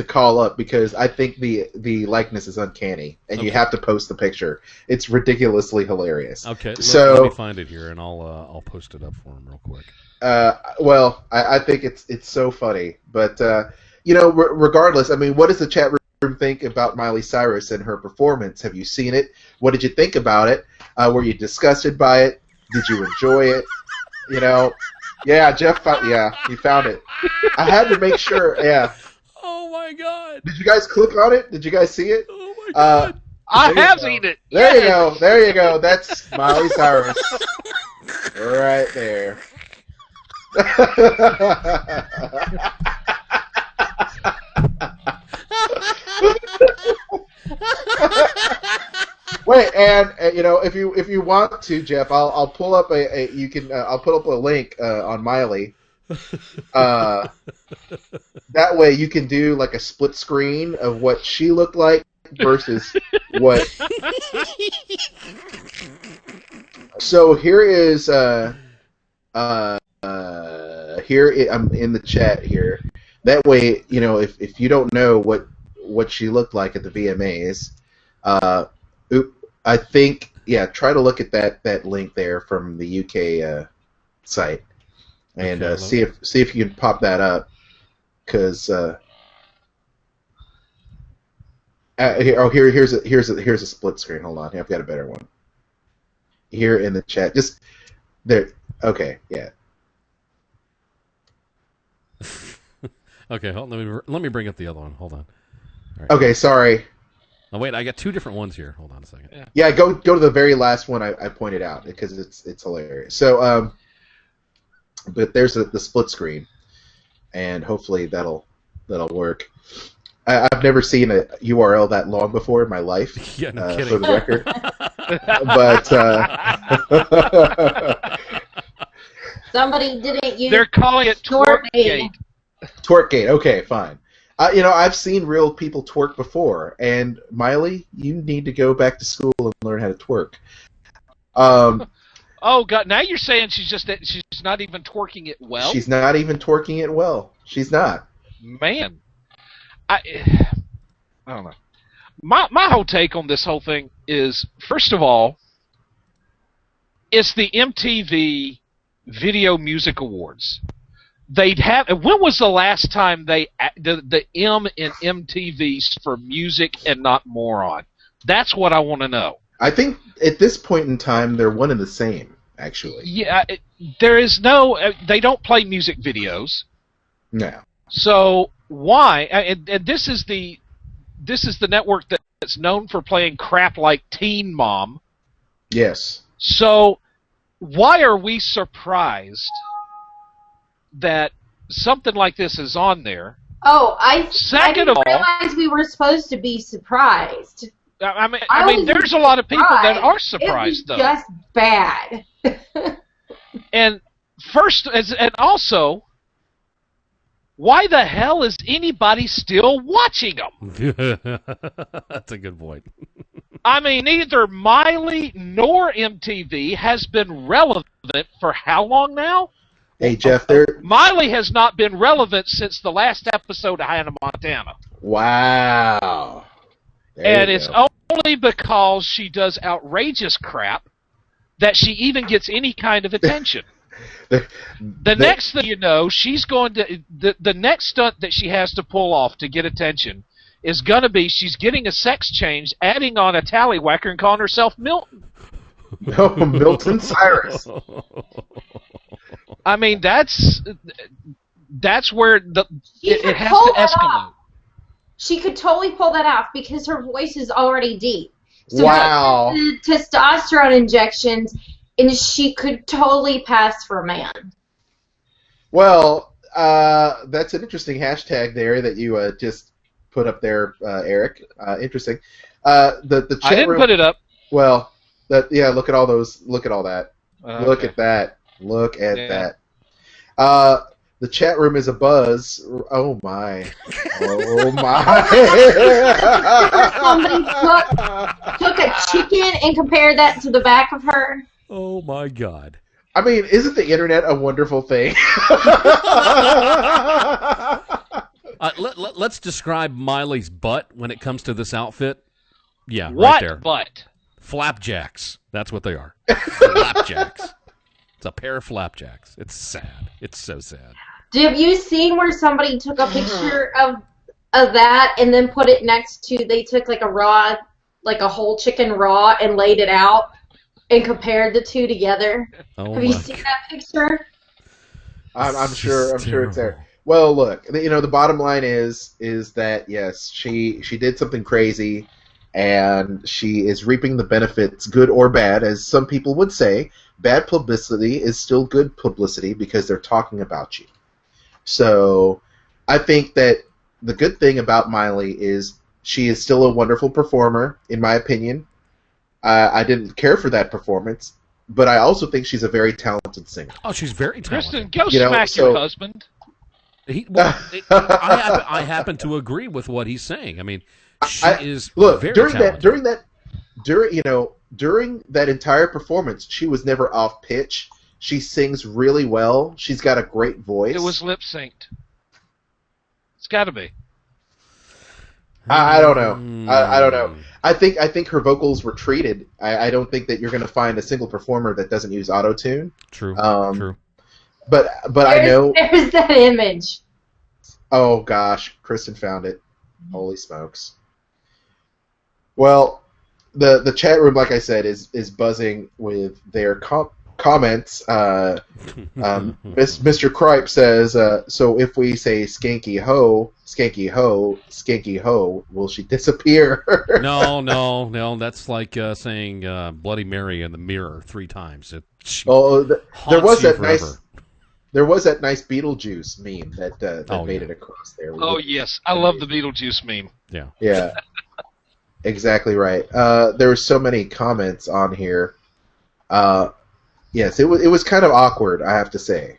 call up because I think the likeness is uncanny, and you have to post the picture. It's ridiculously hilarious. Okay, so let me find it here, and I'll post it up for him real quick. Well, I think it's so funny, but regardless, I mean, what does the chat room think about Miley Cyrus and her performance? Have you seen it? What did you think about it? Were you disgusted by it? Did you enjoy it? Yeah, Jeff he found it. I had to make sure. Yeah. Oh my God! Did you guys click on it? Did you guys see it? Oh my God! I have seen it. There you go. There you go. That's Miley Cyrus right there. Wait, and if you want to, Jeff, I'll pull up I'll put up a link on Miley. That way you can do like a split screen of what she looked like versus what. So here is I'm in the chat here. That way, if you don't know what she looked like at the VMAs, I think try to look at that link there from the UK site, and see if you can pop that up, because here's a split screen. Hold on, I've got a better one here in the chat. Just there. Okay, yeah. Okay, hold on, let me bring up the other one. Hold on. Right. Okay, sorry. Oh wait, I got two different ones here. Hold on a second. Yeah, go to the very last one I pointed out because it's hilarious. So, but there's the split screen, and hopefully that'll work. I've never seen a URL that long before in my life. Yeah, no kidding. For the record. But somebody didn't use. They're calling it Twerkgate. Twerkgate. Okay, fine. I've seen real people twerk before, and Miley, you need to go back to school and learn how to twerk. Oh God! Now you're saying she's not even twerking it well. She's not even twerking it well. She's not. Man, I don't know. My whole take on this whole thing is, first of all, it's the MTV Video Music Awards. When was the last time the M in MTV's for music and not moron? That's what I want to know. I think at this point in time they're one and the same, actually. Yeah, there is no. They don't play music videos. No. So why? And this is the network that's known for playing crap like Teen Mom. Yes. So why are we surprised that something like this is on there? Oh, I didn't all, realize we were supposed to be surprised. I mean, there's a lot of people that are surprised, though. Just bad. And also, why the hell is anybody still watching them? That's a good point. I mean, neither Miley nor MTV has been relevant for how long now? Hey, Jeff, Miley has not been relevant since the last episode of Hannah Montana. Wow. And it's only because she does outrageous crap that she even gets any kind of attention. The next thing you know, she's going to the next stunt that she has to pull off to get attention is going to be she's getting a sex change, adding on a tallywhacker, and calling herself Milton. No, Milton Cyrus. I mean, that's where it has to escalate. she could totally pull that off because her voice is already deep. So wow. The testosterone injections, and she could totally pass for a man. Well, that's an interesting hashtag there that you just put up there, Eric. Interesting. The chat I didn't room, put it up. Well, yeah. Look at all those. Look at all that. Okay. Look at that. Look at that. The chat room is a buzz. Oh my. Oh my. Somebody took a chicken and compared that to the back of her. Oh my God. I mean, isn't the internet a wonderful thing? Let's describe Miley's butt when it comes to this outfit. Yeah, What right there. butt? Flapjacks. That's what they are. Flapjacks. It's a pair of flapjacks. It's sad. It's so sad. Have you seen where somebody took a picture of that and then put it next to, they took like a whole chicken raw and laid it out and compared the two together? Oh, have you seen that picture? I'm sure it's there. Well, look, the bottom line is that yes, she did something crazy, and she is reaping the benefits, good or bad, as some people would say. Bad publicity is still good publicity because they're talking about you. So I think that the good thing about Miley is she is still a wonderful performer, in my opinion. I didn't care for that performance, but I also think she's a very talented singer. Oh, she's very talented. Kristen, go smack your husband. I happen to agree with what he's saying. I mean, she is very talented. During that entire performance, she was never off pitch. She sings really well. She's got a great voice. It was lip synced. It's got to be. I don't know. I don't know. I think her vocals were treated. I don't think that you're going to find a single performer that doesn't use auto-tune. True. True. But I know. There's that image. Oh gosh, Kristen found it. Holy smokes. Well, the chat room, like I said, is buzzing with their comments. Mr. Kripe says, so if we say skanky ho, skanky ho, skanky ho, will she disappear? No. That's like saying Bloody Mary in the mirror 3 times. There was that nice Beetlejuice meme that made it across there. Oh, yes. I love the Beetlejuice meme. Yeah. Yeah. Exactly right. There were so many comments on here. Yes, it was kind of awkward, I have to say.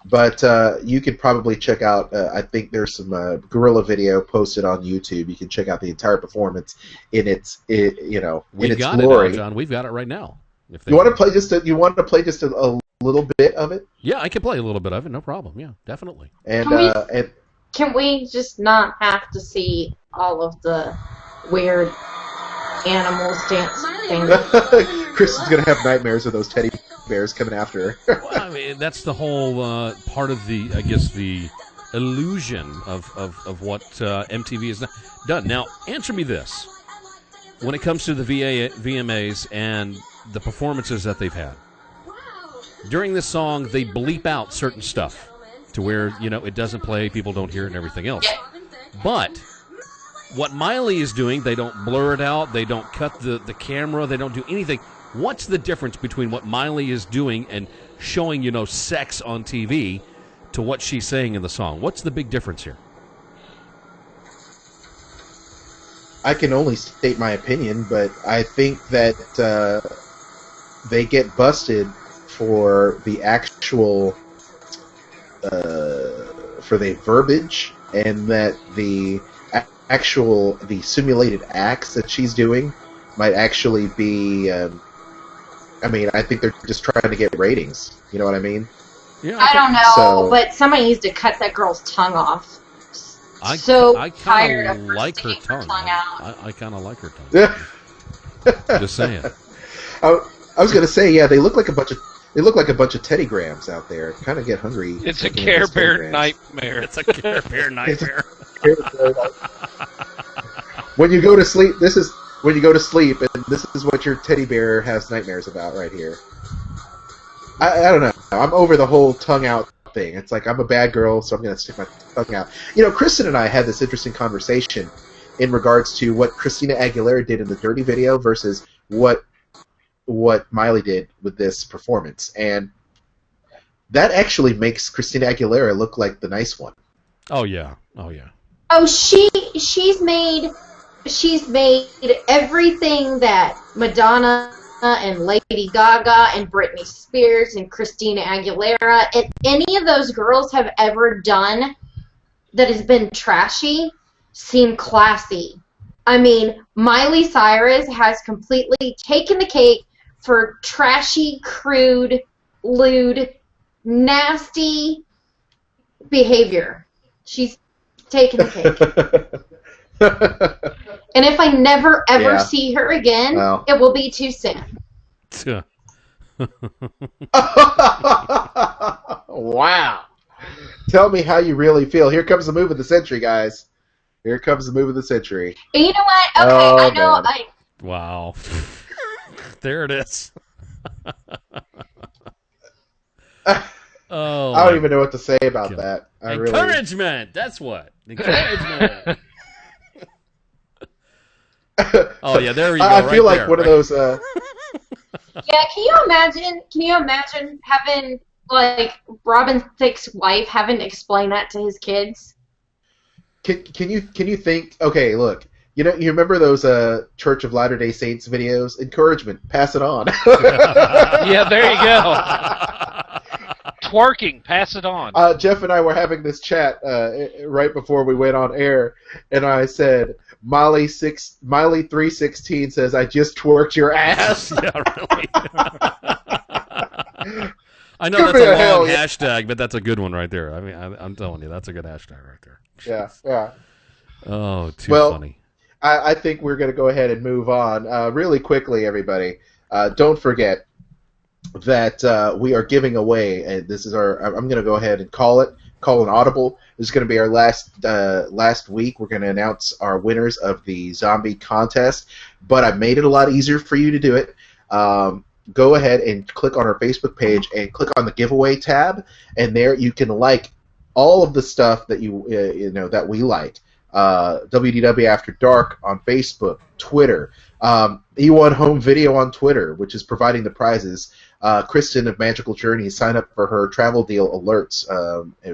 But you could probably check out, I think there's some guerrilla video posted on YouTube. You can check out the entire performance in its glory. It now, John. We've got it right now. You want to play just a little bit of it? Yeah, I can play a little bit of it. No problem. Yeah, definitely. And can we just not have to see all of the weird animals dance things? Kristen's gonna have nightmares of those teddy bears coming after her. Well, I mean, that's the whole part of the illusion of what MTV has done. Now, answer me this: when it comes to the VMAs and the performances that they've had during this song, they bleep out certain stuff to where it doesn't play, people don't hear it, and everything else. But what Miley is doing, they don't blur it out, they don't cut the camera, they don't do anything. What's the difference between what Miley is doing and showing, sex on TV to what she's saying in the song? What's the big difference here? I can only state my opinion, but I think that they get busted for the actual for the verbiage, and that the simulated acts that she's doing might actually be I think they're just trying to get ratings. You know what I mean? Yeah. I don't know, but somebody needs to cut that girl's tongue off. I tired of like her tongue. out. I kind of like her tongue. Just saying. I was gonna say, yeah, they look like a bunch of Teddy Grahams out there. Kind of get hungry. It's a Care Bear nightmare. It's a Care Bear nightmare. When you go to sleep, and this is what your teddy bear has nightmares about right here. I don't know. I'm over the whole tongue out thing. It's like, I'm a bad girl, so I'm going to stick my tongue out. Kristen and I had this interesting conversation in regards to what Christina Aguilera did in the Dirty video versus what Miley did with this performance. And that actually makes Christina Aguilera look like the nice one. Oh, yeah. Oh, she's made everything that Madonna and Lady Gaga and Britney Spears and Christina Aguilera and any of those girls have ever done that has been trashy seem classy. I mean, Miley Cyrus has completely taken the cake for trashy, crude, lewd, nasty behavior. She's taken the cake. And if I never, ever see her again, it will be too soon. Wow. Tell me how you really feel. Here comes the move of the century, guys. Here comes the move of the century. And you know what? Okay, I know. Wow. There it is. I don't even know what to say about that. Encouragement. That's what. Encouragement. Oh yeah, there you go. I feel like one of those. Yeah, can you imagine having like Robin Thicke's wife having to explain that to his kids? Can you think? Okay, look. You remember those Church of Latter-day Saints videos? Encouragement, pass it on. Yeah, there you go. Twerking, pass it on. Jeff and I were having this chat right before we went on air, and I said, Miley 316 says, "I just twerked your ass." Yeah, really. I know that's a long hashtag, but that's a good one right there. I mean, I'm telling you, that's a good hashtag right there. Yeah. Oh, too funny. I think we're going to go ahead and move on. Really quickly, everybody, don't forget that we are giving away, and this is I'm going to go ahead and call an audible. This is going to be our last week. We're going to announce our winners of the zombie contest, but I've made it a lot easier for you to do it. Go ahead and click on our Facebook page and click on the giveaway tab, and there you can like all of the stuff that that we like. WDW After Dark on Facebook, Twitter, E1 Home Video on Twitter, which is providing the prizes. Kristen of Magical Journeys, sign up for her travel deal alerts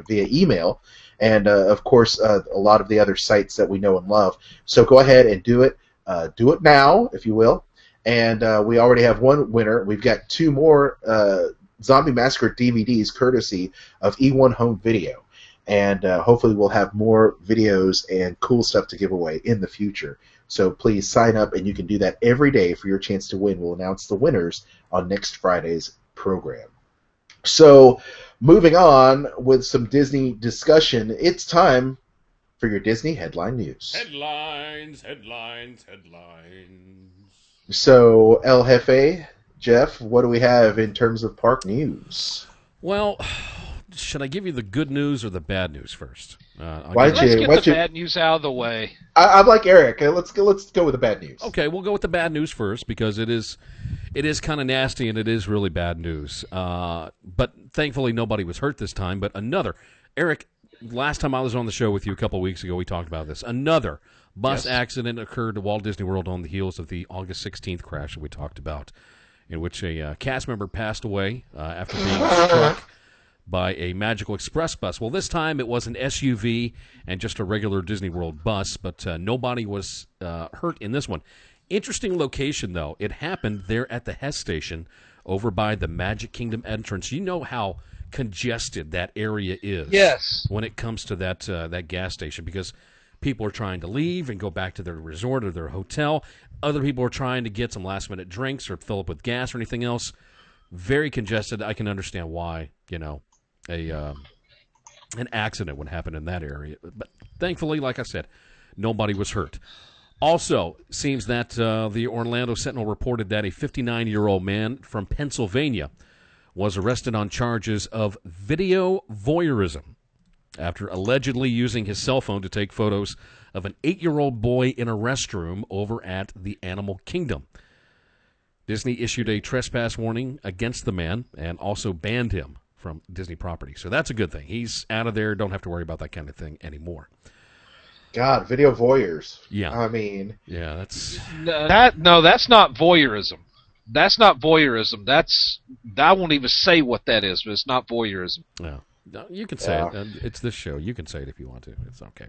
via email, and of course a lot of the other sites that we know and love. So go ahead and do it. Do it now, if you will. And we already have one winner. We've got two more Zombie Massacre DVDs courtesy of E1 Home Video. And hopefully we'll have more videos and cool stuff to give away in the future. So please sign up, and you can do that every day for your chance to win. We'll announce the winners on next Friday's program. So moving on with some Disney discussion, it's time for your Disney headline news. Headlines. So, El Jefe, Jeff, what do we have in terms of park news? Well, should I give you the good news or the bad news first? Let's get the bad news out of the way. I'm like Eric. Let's go with the bad news. Okay, we'll go with the bad news first because it is kind of nasty and it is really bad news. But thankfully nobody was hurt this time. But Eric, last time I was on the show with you a couple weeks ago, we talked about this. Another bus accident occurred at Walt Disney World on the heels of the August 16th crash that we talked about, in which a cast member passed away after being struck by a Magical Express bus. Well, this time it was an SUV and just a regular Disney World bus, but nobody was hurt in this one. Interesting location, though. It happened there at the Hess station over by the Magic Kingdom entrance. You know how congested that area is when it comes to that gas station, because people are trying to leave and go back to their resort or their hotel. Other people are trying to get some last-minute drinks or fill up with gas or anything else. Very congested. I can understand why, an accident would happen in that area. But thankfully, like I said, nobody was hurt. Also, seems that the Orlando Sentinel reported that a 59-year-old man from Pennsylvania was arrested on charges of video voyeurism after allegedly using his cell phone to take photos of an 8-year-old boy in a restroom over at the Animal Kingdom. Disney issued a trespass warning against the man and also banned him from Disney property. So that's a good thing. He's out of there. Don't have to worry about that kind of thing anymore. God, video voyeurs. Yeah. I mean, yeah, that's that's not voyeurism. That's not voyeurism. I won't even say what that is, but it's not voyeurism. No, you can say it. It's this show. You can say it if you want to. It's okay.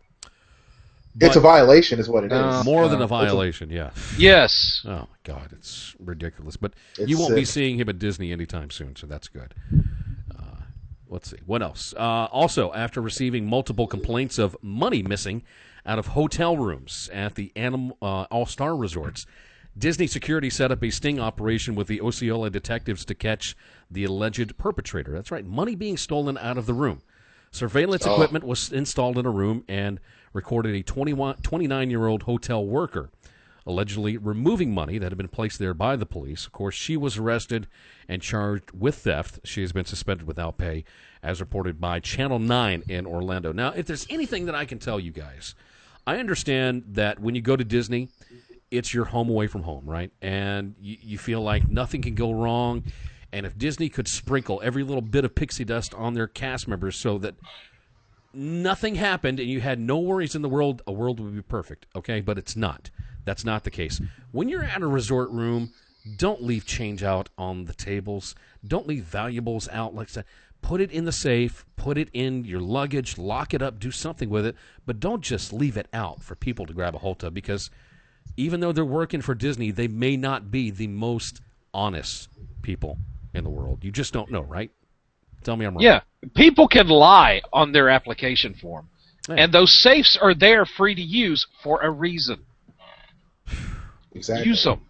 It's a violation, is what it is. More than a violation, yeah. Yes. Oh, my God, it's ridiculous. But you won't be seeing him at Disney anytime soon, so that's good. Let's see. What else? Also, after receiving multiple complaints of money missing out of hotel rooms at the All-Star resorts, Disney security set up a sting operation with the Osceola detectives to catch the alleged perpetrator. That's right, money being stolen out of the room. Surveillance equipment was installed in a room and recorded a 29-year-old hotel worker allegedly removing money that had been placed there by the police. Of course, she was arrested and charged with theft. She has been suspended without pay, as reported by Channel 9 in Orlando. Now, if there's anything that I can tell you guys, I understand that when you go to Disney, it's your home away from home, right? And you feel like nothing can go wrong. And if Disney could sprinkle every little bit of pixie dust on their cast members so that nothing happened and you had no worries in the world, a world would be perfect, okay? But it's not. That's not the case. When you're at a resort room, don't leave change out on the tables. Don't leave valuables out like that. Put it in the safe. Put it in your luggage. Lock it up. Do something with it. But don't just leave it out for people to grab a hold of, because even though they're working for Disney, they may not be the most honest people in the world. You just don't know, right? Tell me I'm wrong. Yeah, people can lie on their application form, and those safes are there free to use for a reason. Exactly. Use them.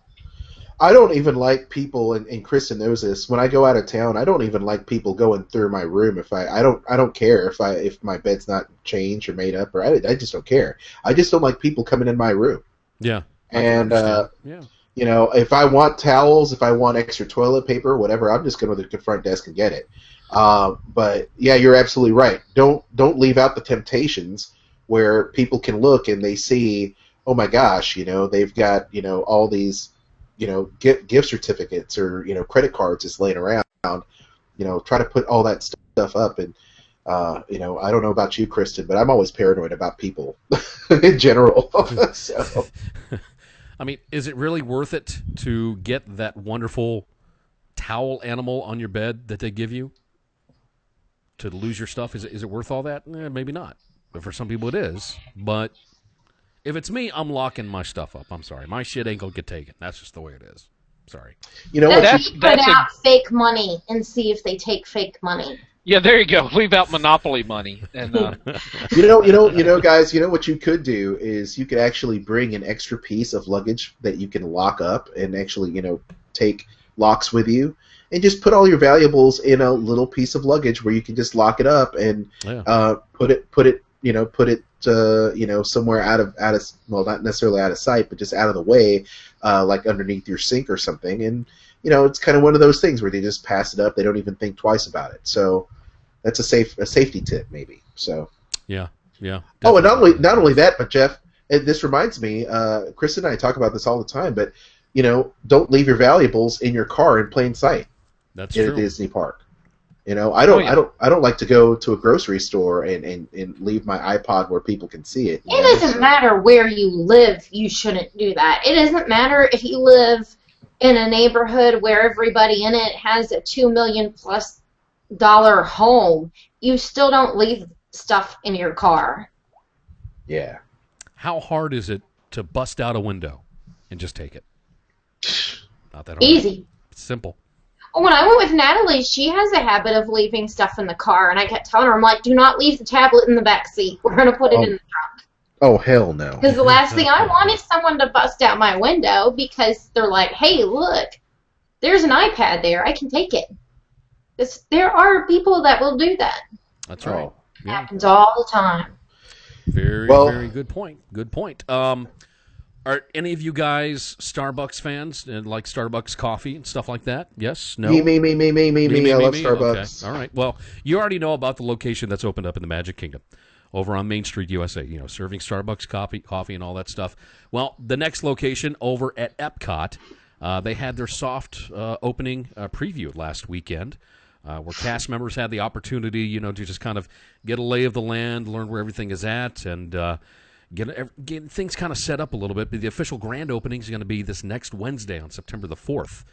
I don't even like people, and Kristen knows this. When I go out of town, I don't even like people going through my room. If I don't care if my bed's not changed or made up, or I just don't care. I just don't like people coming in my room. Yeah. And yeah. You know, if I want towels, if I want extra toilet paper, whatever, I'm just going to the front desk and get it. But yeah, you're absolutely right. Don't leave out the temptations where people can look and they see, oh my gosh, you know, they've got, you know, all these, you know, gift certificates or, you know, credit cards just laying around. You know, try to put all that stuff up. And you know, I don't know about you, Kristen, but I'm always paranoid about people in general. So. I mean, is it really worth it to get that wonderful towel animal on your bed that they give you to lose your stuff? Is it worth all that? Maybe not. But for some people it is. But if it's me, I'm locking my stuff up. I'm sorry. My shit ain't going to get taken. That's just the way it is. Sorry. You know, that's put out fake money and see if they take fake money. Yeah, there you go. Leave out Monopoly money. And you know, guys. You know what you could do is you could actually bring an extra piece of luggage that you can lock up and actually, you know, take locks with you, and just put all your valuables in a little piece of luggage where you can just lock it up and put it, you know, somewhere out of well, not necessarily out of sight, but just out of the way, like underneath your sink or something. And you know, it's kind of one of those things where they just pass it up. They don't even think twice about it. So that's a safety tip, maybe. So yeah. Oh, and not only that, but Jeff, this reminds me. Chris and I talk about this all the time, but you know, don't leave your valuables in your car in plain sight. That's in true. a Disney park. You know, I don't like to go to a grocery store and leave my iPod where people can see it. It doesn't matter where you live. You shouldn't do that. It doesn't matter if you live in a neighborhood where everybody in it has a $2 million+ home. You still don't leave stuff in your car. Yeah. How hard is it to bust out a window and just take it? Not that hard. Easy. It's simple. When I went with Natalie, she has a habit of leaving stuff in the car, and I kept telling her, I'm like, do not leave the tablet in the back seat. We're going to put it in the trunk. Oh, hell no. Because the last thing I want is someone to bust out my window because they're like, hey, look, there's an iPad there. I can take it. There are people that will do that. That's right. It happens all the time. Very good point. Good point. Are any of you guys Starbucks fans and like Starbucks coffee and stuff like that? Yes? No? Me. I love Starbucks. Okay. All right. Well, you already know about the location that's opened up in the Magic Kingdom over on Main Street, USA, you know, serving Starbucks coffee and all that stuff. Well, the next location over at Epcot, they had their soft opening preview last weekend. where cast members had the opportunity, to just kind of get a lay of the land, learn where everything is at, and get things kind of set up a little bit. But the official grand opening is going to be this next Wednesday on September the 4th.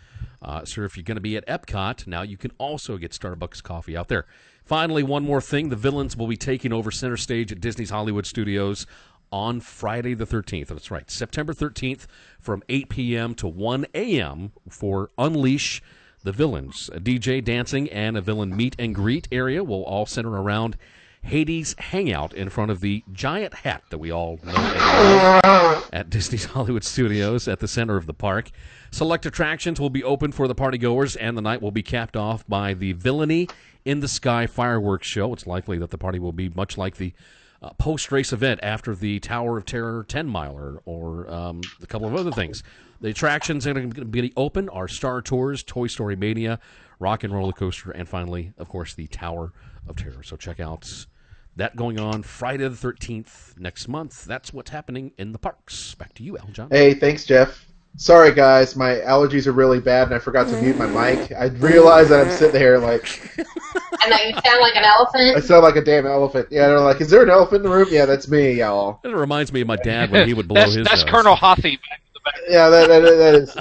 So if you're going to be at Epcot, now you can also get Starbucks coffee out there. Finally, one more thing. The Villains will be taking over center stage at Disney's Hollywood Studios on Friday the 13th. That's right, September 13th from 8 p.m. to 1 a.m. for Unleash the Villains. A DJ, dancing, and a villain meet and greet area will all center around Hades' hangout in front of the giant hat that we all know at Disney's Hollywood Studios at the center of the park. Select attractions will be open for the partygoers, and the night will be capped off by the Villainy in the Sky fireworks show. It's likely that the party will be much like the post-race event after the Tower of Terror 10-miler or a couple of other things. The attractions that are going to be open are Star Tours, Toy Story Mania, Rock and Roller Coaster, and finally, of course, the Tower of Terror. So check out that going on Friday the 13th next month. That's what's happening in the parks. Back to you, Al John. Hey, thanks, Jeff. Sorry, guys. My allergies are really bad, and I forgot to mute my mic. I realized that I'm sitting here like... And that you sound like an elephant? I sound like a damn elephant. Yeah, they're like, is there an elephant in the room? Yeah, that's me, y'all. It reminds me of my dad when he would blow his That's nose. Colonel Hothey back in the back. Yeah, that is...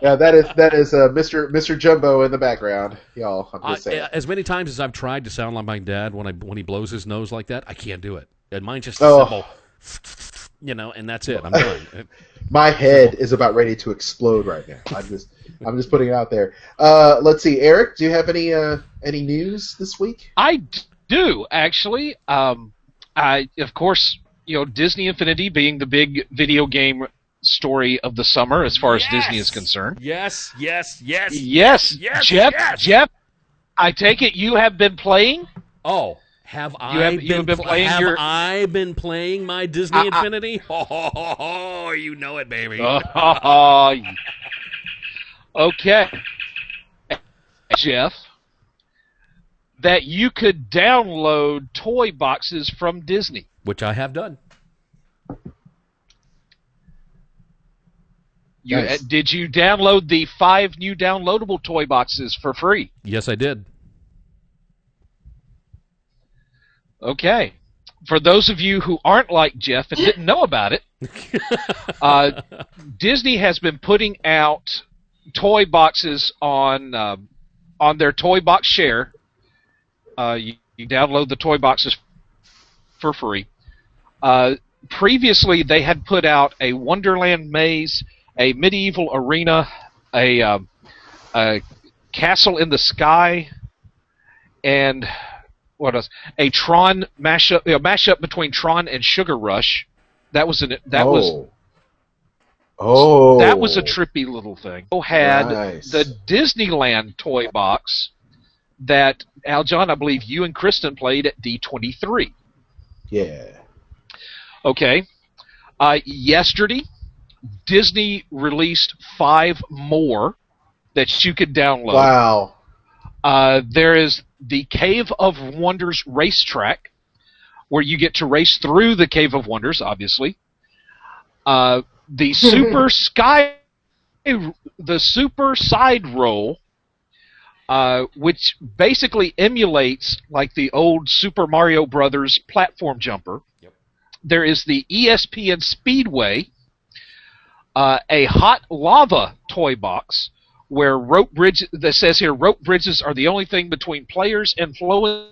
Yeah, that is Mr. Jumbo in the background, y'all. I'm just saying. As many times as I've tried to sound like my dad when he blows his nose like that, I can't do it. And mine's just a simple, and that's it. I'm done. My head is about ready to explode right now. I'm just putting it out there. Let's see, Eric, do you have any news this week? I do, actually. Of course, Disney Infinity being the big video game story of the summer as far as Disney is concerned. Yes. Jeff, I take it you have been playing? Oh, have I been playing my Disney Infinity? Oh, you know it, baby. Okay. Jeff, that you could download toy boxes from Disney. Which I have done. Nice. Did you download the 5 new downloadable toy boxes for free? Yes, I did. Okay. For those of you who aren't like Jeff and didn't know about it, Disney has been putting out toy boxes on their Toy Box Share. You download the toy boxes for free. Previously, they had put out a Wonderland Maze, a Medieval Arena, a Castle in the Sky, and what else? A Tron mashup, mashup between Tron and Sugar Rush. That was a trippy little thing. Had the Disneyland toy box that Al John, I believe you and Kristen played at D23. Yeah. Okay. Yesterday, Disney released 5 more that you could download. Wow. There is the Cave of Wonders racetrack, where you get to race through the Cave of Wonders, obviously. The Super Super Side Roll, which basically emulates like the old Super Mario Brothers platform jumper. Yep. There is the ESPN Speedway, a Hot Lava toy box, where rope bridges, that says here, rope bridges are the only thing between players and flowing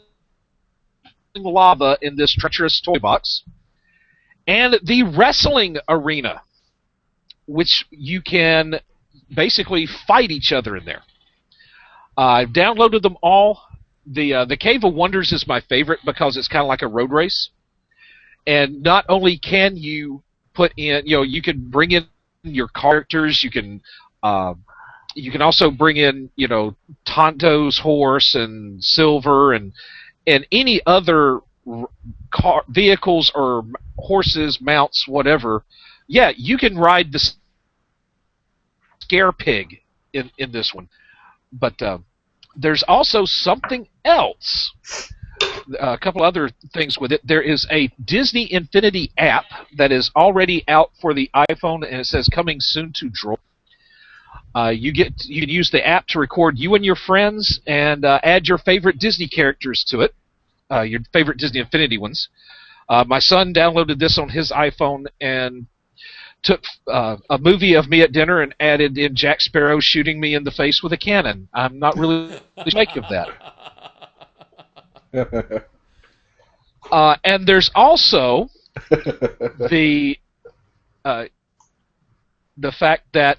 lava in this treacherous toy box. And the wrestling arena, which you can basically fight each other in there. I've downloaded them all. The Cave of Wonders is my favorite because it's kind of like a road race. And not only can you put in, you can bring in your characters, you can also bring in, Tonto's horse and Silver and any other vehicles or horses, mounts, whatever. Yeah, you can ride the Scare Pig in this one. But there's also something else. A couple other things with it. There is a Disney Infinity app that is already out for the iPhone, and it says coming soon to Droid. You can use the app to record you and your friends and add your favorite Disney characters to it, your favorite Disney Infinity ones. My son downloaded this on his iPhone and took a movie of me at dinner and added in Jack Sparrow shooting me in the face with a cannon. I'm not really make of that. And there's also the fact that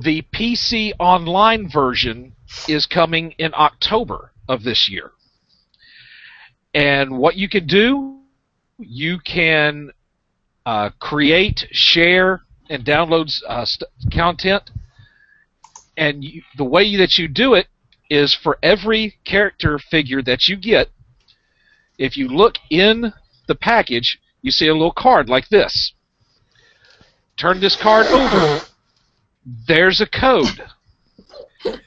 the PC online version is coming in October of this year. And what you can do, you can create, share, and download content. And the way that you do it is for every character figure that you get, if you look in the package, you see a little card like this. Turn this card over. There's a code.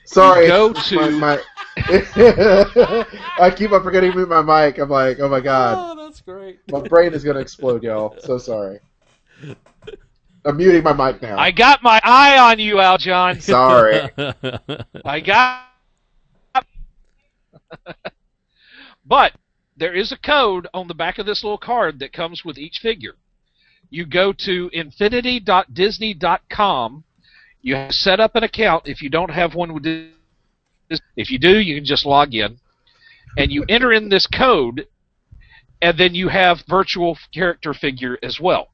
Sorry. You go to my I keep on forgetting to mute my mic. I'm like, oh my god. Oh, that's great. My brain is going to explode, y'all. So sorry. I'm muting my mic now. I got my eye on you, Aljon. Sorry. I got... But there is a code on the back of this little card that comes with each figure. You go to infinity.disney.com. You have to set up an account if you don't have one with Disney. If you do, you can just log in. And you enter in this code, and then you have virtual character figure as well.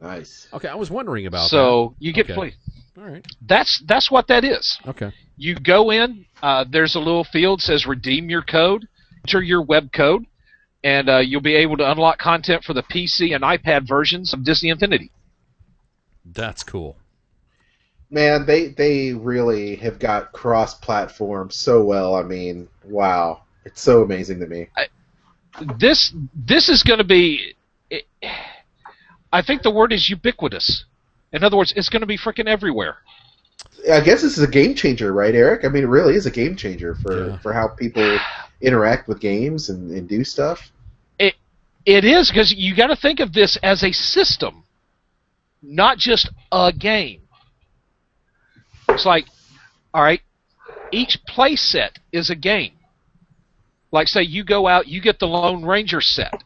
Nice. Okay, I was wondering about that. So you get play. All right. That's what that is. Okay. You go in. There's a little field that says redeem your code. Enter your web code, and you'll be able to unlock content for the PC and iPad versions of Disney Infinity. That's cool. Man, they really have got cross-platform so well. I mean, wow. It's so amazing to me. This is going to be... I think the word is ubiquitous. In other words, it's going to be freaking everywhere. I guess this is a game changer, right, Eric? I mean, it really is a game changer for how people interact with games and do stuff. It is, because you got to think of this as a system, not just a game. It's like, all right, each play set is a game. Like, say you go out, you get the Lone Ranger set.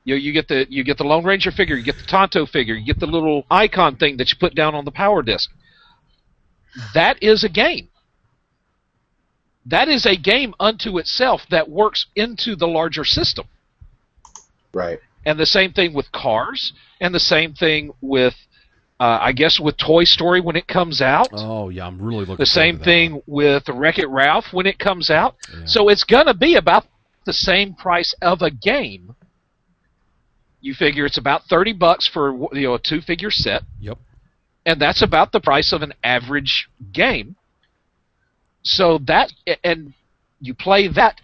You get the Lone Ranger figure, you get the Tonto figure, you get the little icon thing that you put down on the power disc. That is a game. That is a game unto itself that works into the larger system. Right. And the same thing with Cars, and the same thing with, I guess, with Toy Story when it comes out. Oh, yeah, I'm really looking The same thing with Wreck-It Ralph when it comes out. Yeah. So it's going to be about the same price of a game. You figure it's about $30 for a two-figure set. Yep. And that's about the price of an average game. So that, and you play that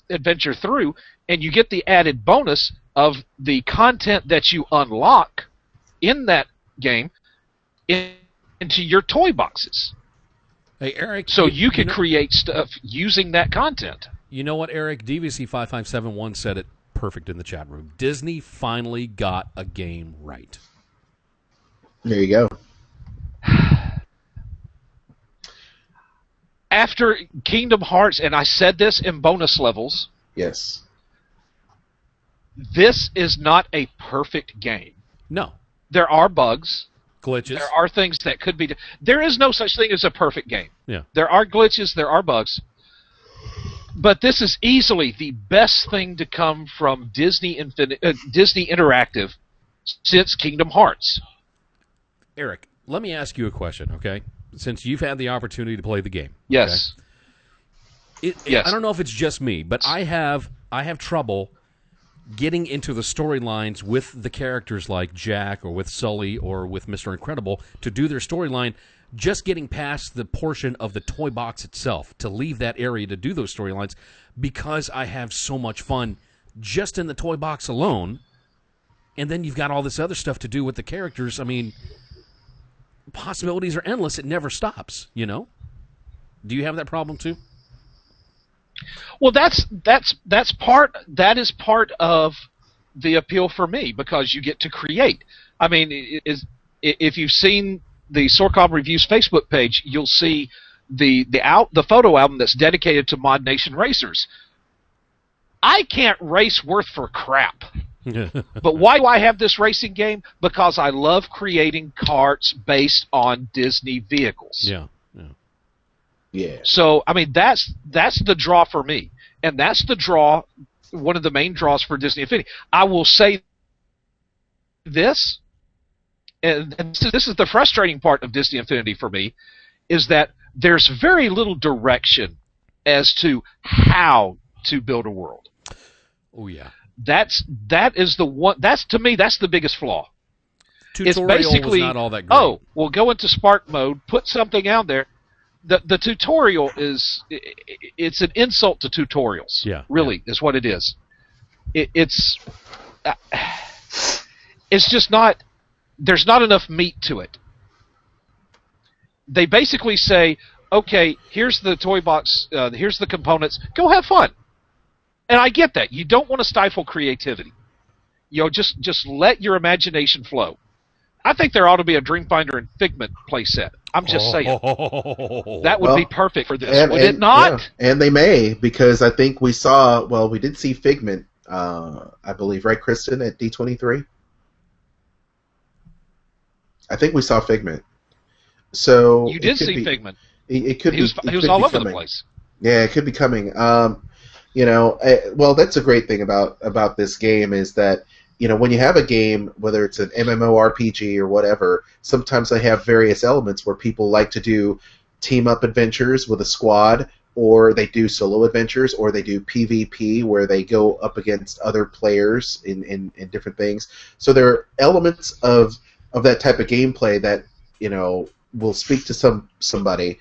adventure through, and you get the added bonus of the content that you unlock in that game into your toy boxes. Hey, Eric. So you can create stuff using that content. You know what, Eric? DVC5571 said it perfect in the chat room. Disney finally got a game right. There you go. After Kingdom Hearts, and I said this in bonus levels. Yes. This is not a perfect game. No. There are bugs. Glitches. There are things that could be... There is no such thing as a perfect game. Yeah. There are glitches. There are bugs. But this is easily the best thing to come from Disney Interactive since Kingdom Hearts. Eric, let me ask you a question, okay? Since you've had the opportunity to play the game. Yes. Okay? Yes. I don't know if it's just me, but I have trouble getting into the storylines with the characters like Jack or with Sully or with Mr. Incredible to do their storyline, just getting past the portion of the toy box itself, to leave that area to do those storylines, because I have so much fun just in the toy box alone, and then you've got all this other stuff to do with the characters. I mean, possibilities are endless. It never stops, you know? Do you have that problem too? Well, that is part of the appeal for me, because you get to create. I mean, if you've seen the Sorcom Reviews Facebook page, you'll see the photo album that's dedicated to Mod Nation racers. I can't race worth for crap. But why do I have this racing game? Because I love creating karts based on Disney vehicles. Yeah. So, I mean, that's the draw for me. And that's the draw, one of the main draws for Disney Infinity. I will say this, and this is the frustrating part of Disney Infinity for me, is that there's very little direction as to how to build a world. Oh, yeah. That is the one. To me, that's the biggest flaw. Tutorial it's basically, was not all that great. Oh, well, go into Spark mode, put something out there. The tutorial it's an insult to tutorials. Yeah, really is what it is. It's just not. There's not enough meat to it. They basically say, okay, here's the toy box, here's the components, go have fun. And I get that. You don't want to stifle creativity. Just let your imagination flow. I think there ought to be a Dreamfinder and Figment playset. I'm just saying. That would be perfect for this, would it not? Yeah. And they may, because I think we did see Figment, I believe, right, Kristen, at D23? I think we saw Figment. So you did see Figment. It could be. He was all over the place. Yeah, it could be coming. Well, that's a great thing about this game is that, when you have a game, whether it's an MMORPG or whatever, sometimes they have various elements where people like to do team-up adventures with a squad, or they do solo adventures, or they do PvP where they go up against other players in different things. So there are elements of that type of gameplay that, will speak to somebody,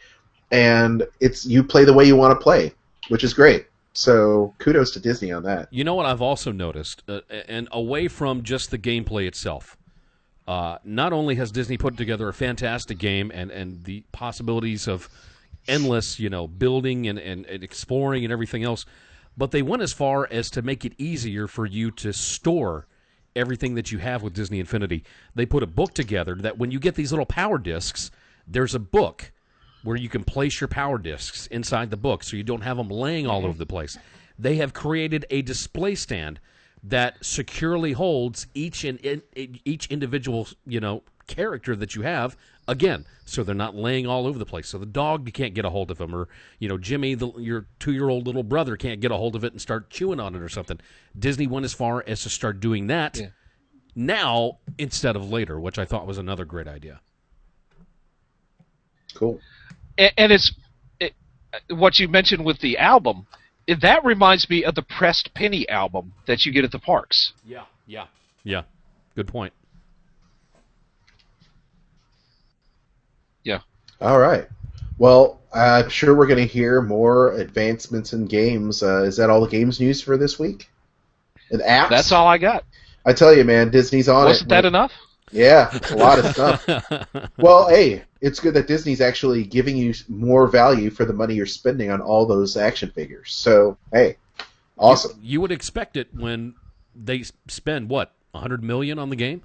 and you play the way you want to play, which is great. So kudos to Disney on that. You know what I've also noticed, and away from just the gameplay itself, not only has Disney put together a fantastic game and the possibilities of endless, building and exploring and everything else, but they went as far as to make it easier for you to store everything that you have with Disney Infinity. They put a book together that when you get these little power discs, there's a book where you can place your power discs inside the book so you don't have them laying all over the place. They have created a display stand that securely holds each individual, character that you have, again, so they're not laying all over the place. So the dog, you can't get a hold of him, or, Jimmy, your 2-year-old little brother, can't get a hold of it and start chewing on it or something. Disney went as far as to start doing that now instead of later, which I thought was another great idea. Cool. And what you mentioned with the album, that reminds me of the pressed penny album that you get at the parks. Yeah. Good point. Yeah. All right. Well, I'm sure we're going to hear more advancements in games. Is that all the games news for this week? And apps? That's all I got. I tell you, man, Disney's on it. Wasn't that enough? Yeah, a lot of stuff. Well, hey, it's good that Disney's actually giving you more value for the money you're spending on all those action figures. So, hey, awesome. You would expect it when they spend, $100 million on the game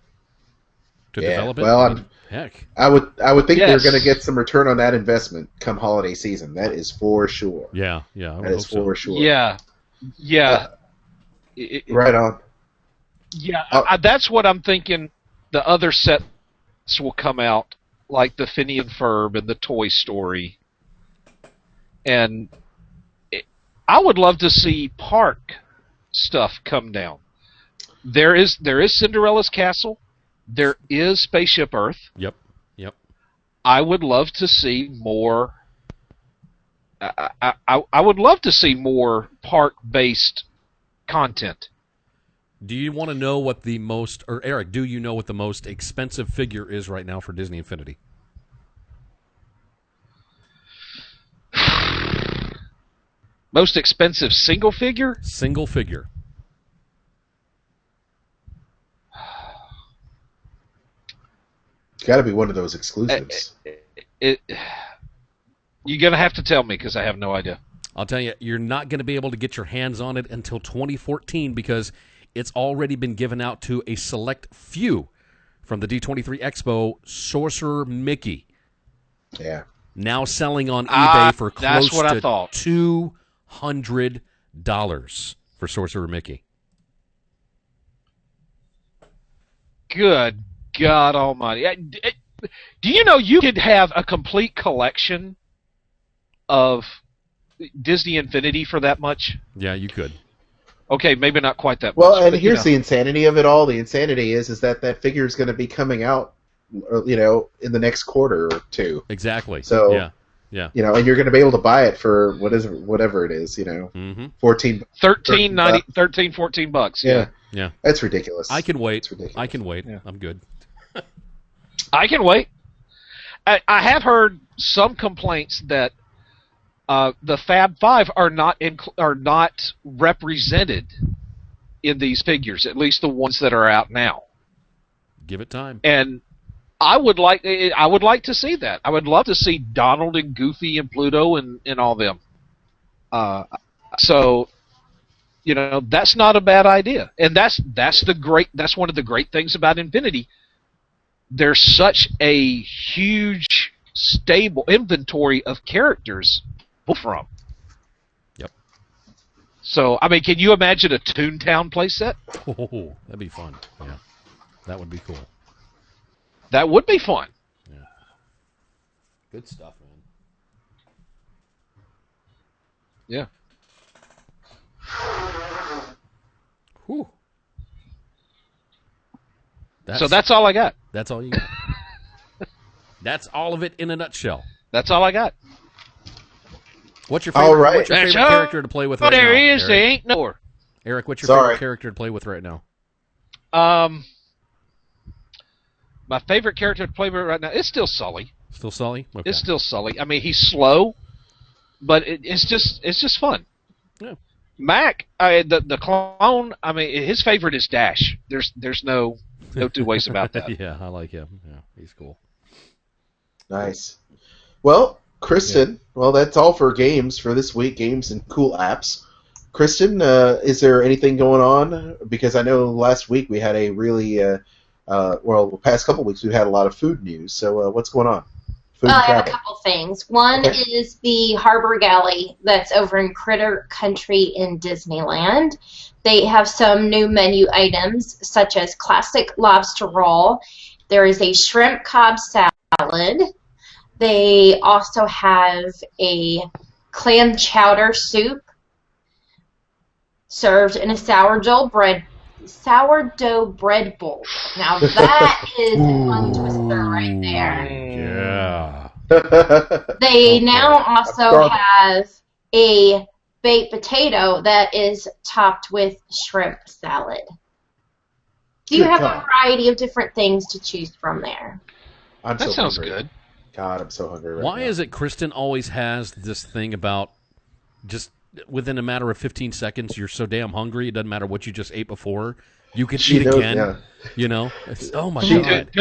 to develop it? Well, heck. I would think they're going to get some return on that investment come holiday season. That is for sure. Yeah. That is for sure. Yeah. Right on. Yeah, that's what I'm thinking. The other sets will come out, like the Phineas and Ferb and the Toy Story. And I would love to see park stuff come down. There is Cinderella's Castle. There is Spaceship Earth. Yep. I would love to see more. I would love to see more park-based content. Do you want to know what the most, or Eric, do you know what the most expensive figure is right now for Disney Infinity? Most expensive single figure? Single figure. It's got to be one of those exclusives. You're going to have to tell me because I have no idea. I'll tell you, you're not going to be able to get your hands on it until 2014 because it's already been given out to a select few from the D23 Expo, Sorcerer Mickey. Yeah. Now selling on eBay for close that's what I to thought. $200 for Sorcerer Mickey. Good God Almighty! Do you know you could have a complete collection of Disney Infinity for that much? Yeah, you could. Okay, maybe not quite that much. Well, and but, here's the insanity of it all. The insanity is that that figure is going to be coming out, in the next quarter or two. Exactly. So, yeah. And you're going to be able to buy it for whatever it is, Mm-hmm. $14. $14. Yeah. That's ridiculous. I can wait. It's ridiculous. I can wait. Yeah. I'm good. I can wait. I have heard some complaints that the Fab Five are not represented in these figures, at least the ones that are out now. Give it time. And I would like to see that. I would love to see Donald and Goofy and Pluto and all them. So, that's not a bad idea. And that's one of the great things about Infinity. There's such a huge, stable inventory of characters to pull from. Yep. So, I mean, can you imagine a Toontown playset? Oh, that'd be fun. Yeah, that would be cool. That would be fun. Yeah. Good stuff, man. Yeah. Whew. So that's all I got. That's all you got. That's all of it in a nutshell. That's all I got. What's your favorite, All right. what's your favorite character to play with right now? There is, Eric? there ain't no more. Eric, what's your Sorry. favorite character to play with right now? My favorite character to play with right now is still Sully. Still Sully? Okay. It's still Sully. I mean, he's slow, but it's just fun. Yeah. Mac, the clone. I mean, his favorite is Dash. There's no two ways about that. Yeah, I like him. Yeah, he's cool. Nice. Well, Kristen, that's all for games for this week, games and cool apps. Kristen, is there anything going on? Because I know last week we had a really, the past couple weeks we've had a lot of food news. So what's going on? Food Well, and I have a travel. couple things. One is the Harbor Galley that's over in Critter Country in Disneyland. They have some new menu items, such as classic lobster roll. There is a shrimp cob salad. They also have a clam chowder soup served in a sourdough bread bowl. Now that is a tongue twister right there. Yeah. They now also have a baked potato that is topped with shrimp salad. So you have a variety of different things to choose from there. That sounds good. God, I'm so hungry right Why now. is it Kristen always has this thing about just within a matter of 15 seconds, you're so damn hungry, it doesn't matter what you just ate before, you can eat again. Yeah. Oh my God.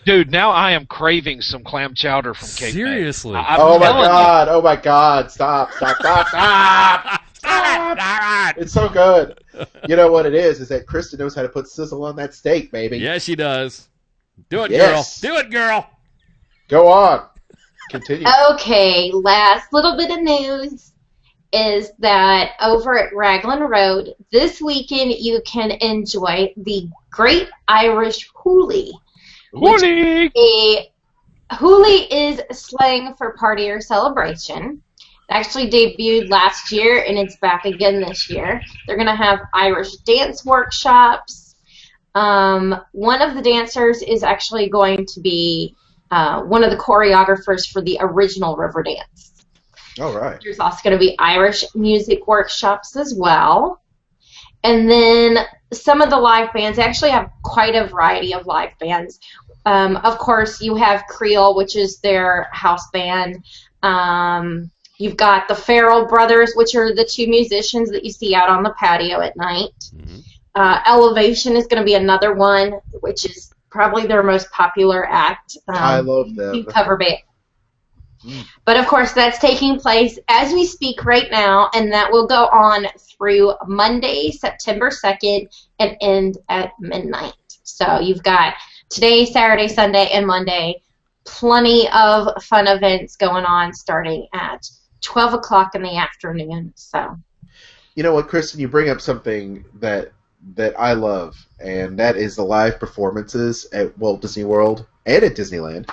Dude, now I am craving some clam chowder from Cape May. Seriously. I'm telling you. Oh my God! Stop! It's so good. You know what it is that Kristen knows how to put sizzle on that steak, baby. Yeah, she does. Do it, Yes. girl. Do it, girl. Go on. Continue. Okay, last little bit of news is that over at Raglan Road this weekend you can enjoy the Great Irish Hoolie. Hoolie! A hoolie is slang for party or celebration. It actually debuted last year and it's back again this year. They're going to have Irish dance workshops. One of the dancers is actually going to be one of the choreographers for the original Riverdance. All right. There's also going to be Irish music workshops as well. And then some of the live bands actually have quite a variety of live bands. Of course, you have Creole, which is their house band. You've got the Farrell Brothers, which are the two musicians that you see out on the patio at night. Mm-hmm. Elevation is going to be another one, which is probably their most popular act. I love them. Cover band. But of course, that's taking place as we speak right now, and that will go on through Monday, September 2nd, and end at midnight. So you've got today, Saturday, Sunday, and Monday. Plenty of fun events going on starting at 12 o'clock in the afternoon. So, you know what, Kristen, you bring up something that I love, and that is the live performances at Walt Disney World and at Disneyland.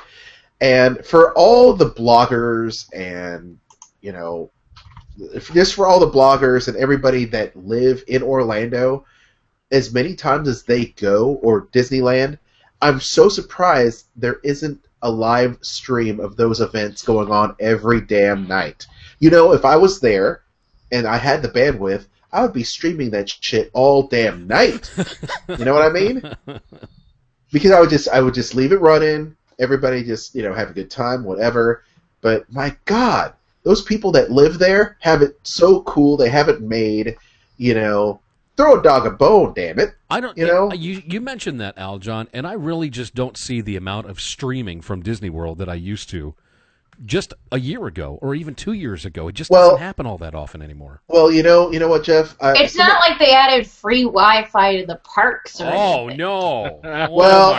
And for all the bloggers and, you know, just for all the bloggers and everybody that live in Orlando, as many times as they go, or Disneyland, I'm so surprised there isn't a live stream of those events going on every damn night. You know, if I was there and I had the bandwidth, I would be streaming that shit all damn night. You know what I mean? Because I would just leave it running. Everybody just, you know, have a good time, whatever. But my God, those people that live there have it so cool. They have it made, you know. Throw a dog a bone, damn it. I don't. You know, you mentioned that, Al John, and I really just don't see the amount of streaming from Disney World that I used to just a year ago or even 2 years ago. It just doesn't happen all that often anymore. Well, you know what, Jeff? It's not like they added free Wi-Fi to the parks or anything. No. Well,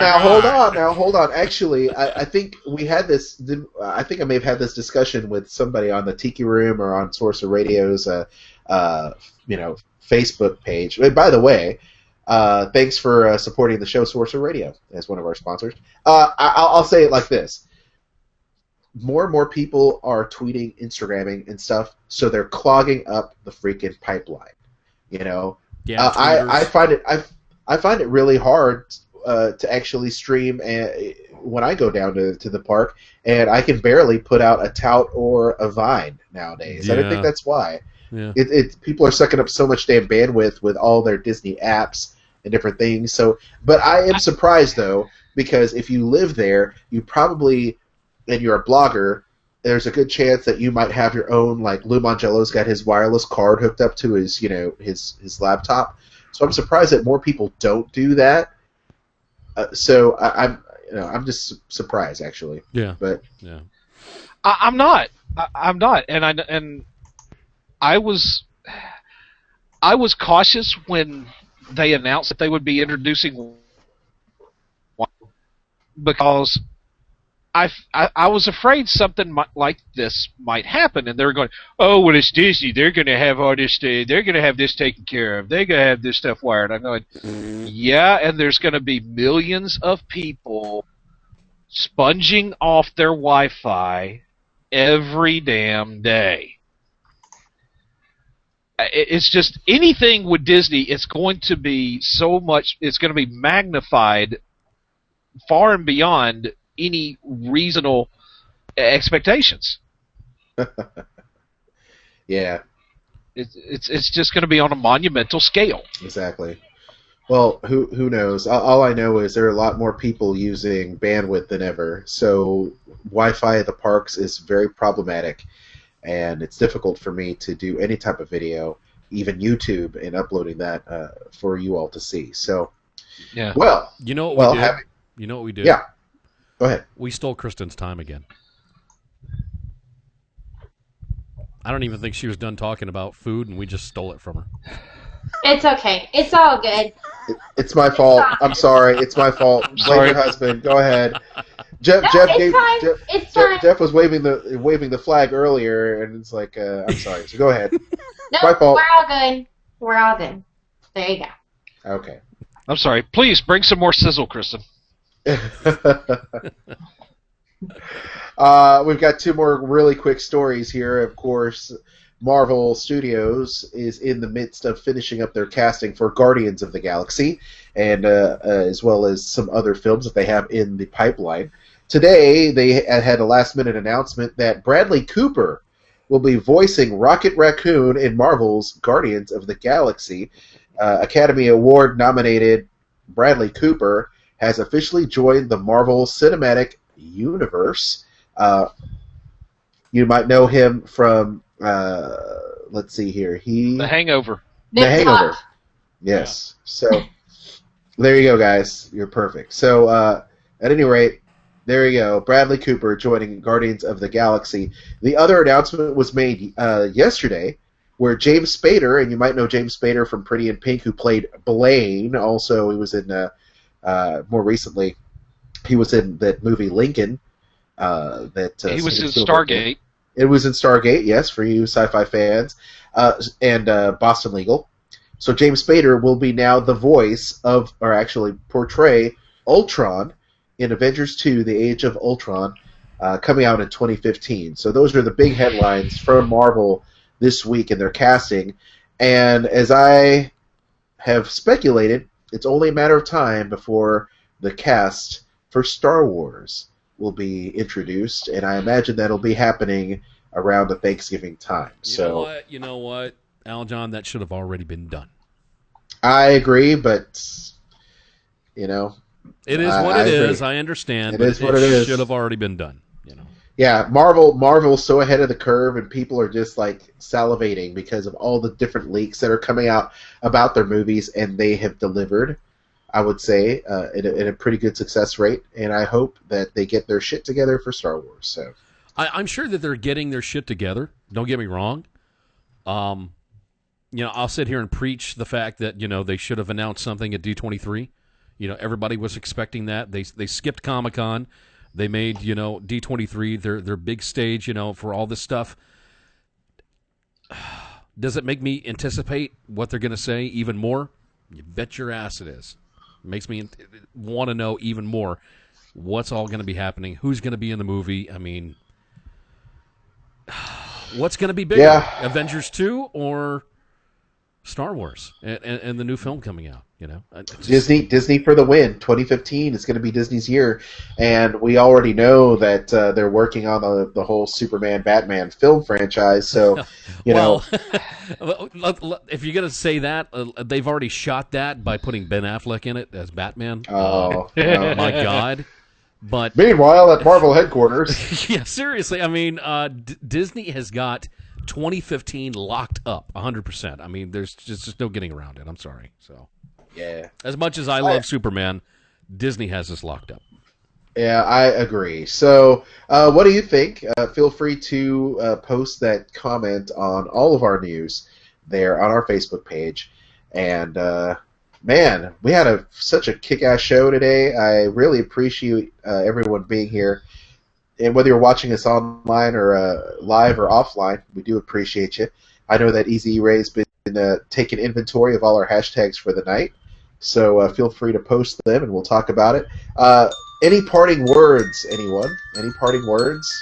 hold on. Actually, I think we had this. I think I may have had this discussion with somebody on the Tiki Room or on Sorcerer Radio's, you know, Facebook page. By the way, thanks for supporting the show, Sorcerer Radio, as one of our sponsors. I'll say it like this. More and more people are tweeting, Instagramming, and stuff, so they're clogging up the freaking pipeline. You know, I find it really hard to actually stream when I go down to the park, and I can barely put out a tout or a Vine nowadays. Yeah. And I think that's why. Yeah. People are sucking up so much damn bandwidth with all their Disney apps and different things. So, but I am surprised though, because if you live there, you probably, and you're a blogger, there's a good chance that you might have your own, like Lou Mangello's got his wireless card hooked up to his, you know, his laptop. So I'm surprised that more people don't do that. So I'm just surprised actually. Yeah. But yeah, I'm not, and I was cautious when they announced that they would be introducing one, because I was afraid something like this might happen, and they're going, oh, well, it's Disney. They're going to have all this. They're going to have this taken care of. They're going to have this stuff wired. I'm going, yeah, and there's going to be millions of people sponging off their Wi-Fi every damn day. It's just anything with Disney, it's going to be so much, it's going to be magnified far and beyond any reasonable expectations. Yeah. It's just going to be on a monumental scale. Exactly. Well, who knows? All I know is there are a lot more people using bandwidth than ever, so Wi-Fi at the parks is very problematic. And it's difficult for me to do any type of video, even YouTube, and uploading that for you all to see. So, yeah. Well, you know what we did? You know what we did? Yeah. Go ahead. We stole Kristen's time again. I don't even think she was done talking about food, and we just stole it from her. It's okay. It's all good. It's my fault. I'm sorry. It's my fault. Blame your husband. Go ahead. Jeff was waving the flag earlier, and it's like, I'm sorry. So go ahead. No, my fault. we're all good. We're all good. There you go. Okay. I'm sorry. Please bring some more sizzle, Kristen. We've got two more really quick stories here. Of course, Marvel Studios is in the midst of finishing up their casting for Guardians of the Galaxy, and as well as some other films that they have in the pipeline. Today, they had a last-minute announcement that Bradley Cooper will be voicing Rocket Raccoon in Marvel's Guardians of the Galaxy. Academy Award-nominated Bradley Cooper has officially joined the Marvel Cinematic Universe. You might know him from, let's see here. The Hangover. The Hangover. Yes. Yeah. So, there you go, guys. You're perfect. So, at any rate, there you go. Bradley Cooper joining Guardians of the Galaxy. The other announcement was made yesterday, where James Spader, and you might know James Spader from Pretty in Pink, who played Blaine. Also, he was in, more recently, He was in that movie Lincoln. He was in Steven Stargate. Spielberg. It was in Stargate, yes, for you sci-fi fans, and Boston Legal. So James Spader will be now the voice of, or actually portray, Ultron in Avengers 2: The Age of Ultron, coming out in 2015. So those are the big headlines from Marvel this week in their casting. And as I have speculated, it's only a matter of time before the cast for Star Wars will be introduced, and I imagine that'll be happening around the Thanksgiving time. You know what, Aljon, that should have already been done. I agree, but it is what it is. I understand. It is what it is. Should have already been done. Yeah, Marvel's so ahead of the curve, and people are just like salivating because of all the different leaks that are coming out about their movies, and they have delivered, I would say, in a pretty good success rate. And I hope that they get their shit together for Star Wars. So I'm sure that they're getting their shit together. Don't get me wrong. I'll sit here and preach the fact that they should have announced something at D23. Everybody was expecting that. They skipped Comic-Con. They made, D23 their big stage, for all this stuff. Does it make me anticipate what they're going to say even more? You bet your ass it is. It makes me want to know even more what's all going to be happening, who's going to be in the movie. I mean, what's going to be bigger, Avengers 2 or Star Wars and the new film coming out? Disney for the win. 2015 is going to be Disney's year, and we already know that they're working on the whole Superman Batman film franchise. So if you're going to say that, they've already shot that by putting Ben Affleck in it as Batman. Oh my God. But meanwhile, at Marvel headquarters, yeah, seriously, I mean, Disney has got 2015 locked up 100%. I mean, there's just no getting around it. I'm sorry. So yeah, as much as I love Superman, Disney has us locked up. Yeah, I agree. So what do you think? Feel free to post that comment on all of our news there on our Facebook page. And man, we had such a kick-ass show today. I really appreciate everyone being here. And whether you're watching us online or live or offline, we do appreciate you. I know that Easy Ray's been taking inventory of all our hashtags for the night, so feel free to post them and we'll talk about it. Any parting words, anyone? Any parting words?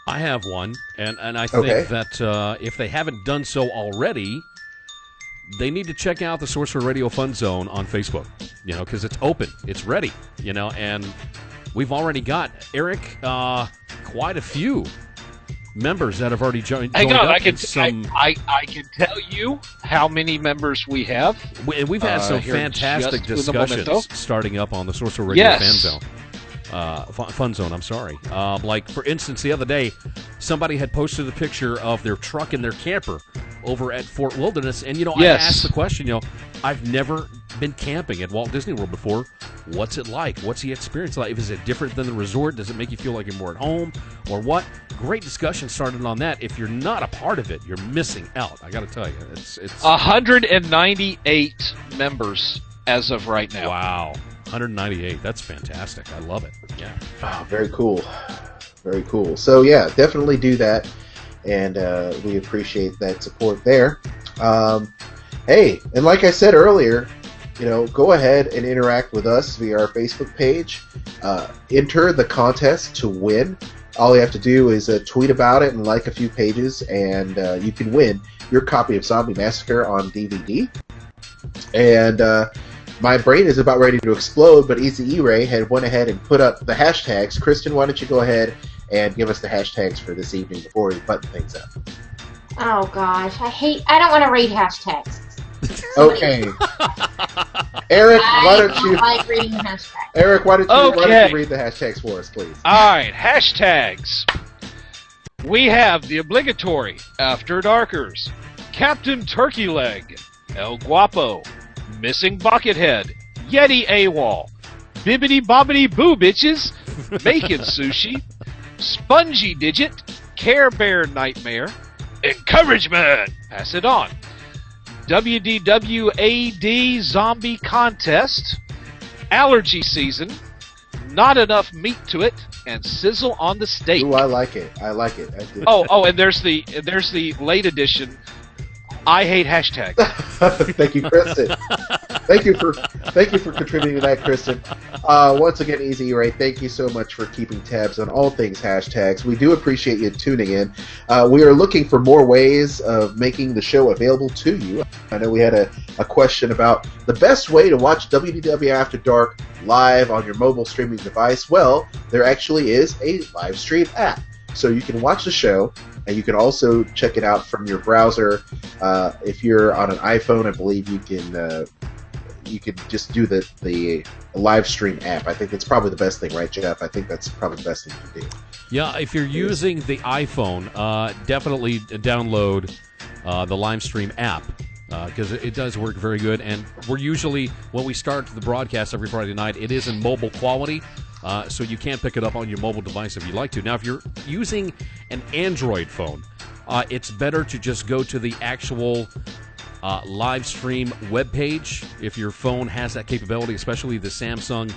I have one, and I think that if they haven't done so already, they need to check out the Sorcerer Radio Fun Zone on Facebook, because it's open, it's ready, and we've already got, Eric, quite a few members that have already joined. Hang on, I can tell you how many members we have. We've had some fantastic discussions starting up on the Sorcerer Radio Fun Zone. I'm sorry. Like, for instance, the other day, somebody had posted a picture of their truck and their camper over at Fort Wilderness, and I asked the question, I've never been camping at Walt Disney World before. What's it like? What's the experience like? Is it different than the resort? Does it make you feel like you're more at home, or what? Great discussion started on that. If you're not a part of it, you're missing out. I got to tell you, it's 198 members as of right now. Wow, 198. That's fantastic. I love it. Yeah. Oh, very cool. Very cool. So yeah, definitely do that, and we appreciate that support there. Hey, and like I said earlier, go ahead and interact with us via our Facebook page. Enter the contest to win. All you have to do is tweet about it and like a few pages, and you can win your copy of Zombie Massacre on DVD. And my brain is about ready to explode, but Easy E-Ray had went ahead and put up the hashtags. Kristen, why don't you go ahead and give us the hashtags for this evening before we button things up? Oh gosh, I don't want to read hashtags. Okay. Eric, why don't you like reading the hashtags? Eric, why don't you read the hashtags for us, please? All right, hashtags. We have the obligatory After Darkers, Captain Turkey Leg, El Guapo, Missing Buckethead, Yeti AWOL, Bibbidi Bobbidi Boo Bitches, Making Sushi, Spongy Digit, Care Bear Nightmare, Encouragement, Pass It On, WDW AD Zombie Contest, Allergy Season, not enough meat to it, and sizzle on the steak. Ooh, I like it. I like it. I do. Oh, and there's the late edition. I hate hashtags. Thank you, Kristen. Thank you for contributing to that, Kristen. Once again, Easy Ray, thank you so much for keeping tabs on all things hashtags. We do appreciate you tuning in. We are looking for more ways of making the show available to you. I know we had a question about the best way to watch WDW After Dark live on your mobile streaming device. Well, there actually is a live stream app. So you can watch the show, and you can also check it out from your browser. If you're on an iPhone, I believe you can just do the live stream app. I think it's probably the best thing, right, Jeff? I think that's probably the best thing to do. Yeah, if you're using the iPhone, definitely download the live stream app because it does work very good. And we're usually, when we start the broadcast every Friday night, it is in mobile quality. So you can pick it up on your mobile device if you like to. Now, if you're using an Android phone, it's better to just go to the actual live stream webpage if your phone has that capability, especially the Samsung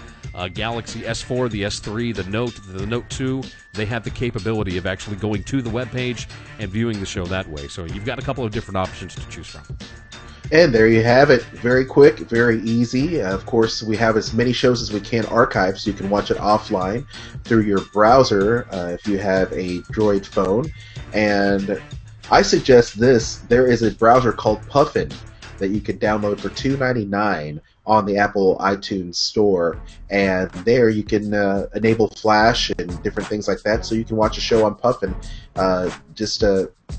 Galaxy S4, the S3, the Note 2. They have the capability of actually going to the webpage and viewing the show that way. So you've got a couple of different options to choose from. And there you have it. Very quick, very easy. Of course, we have as many shows as we can archive, so you can watch it offline through your browser if you have a Droid phone. And I suggest this. There is a browser called Puffin that you can download for $2.99 on the Apple iTunes Store. And there you can enable Flash and different things like that, so you can watch a show on Puffin. Just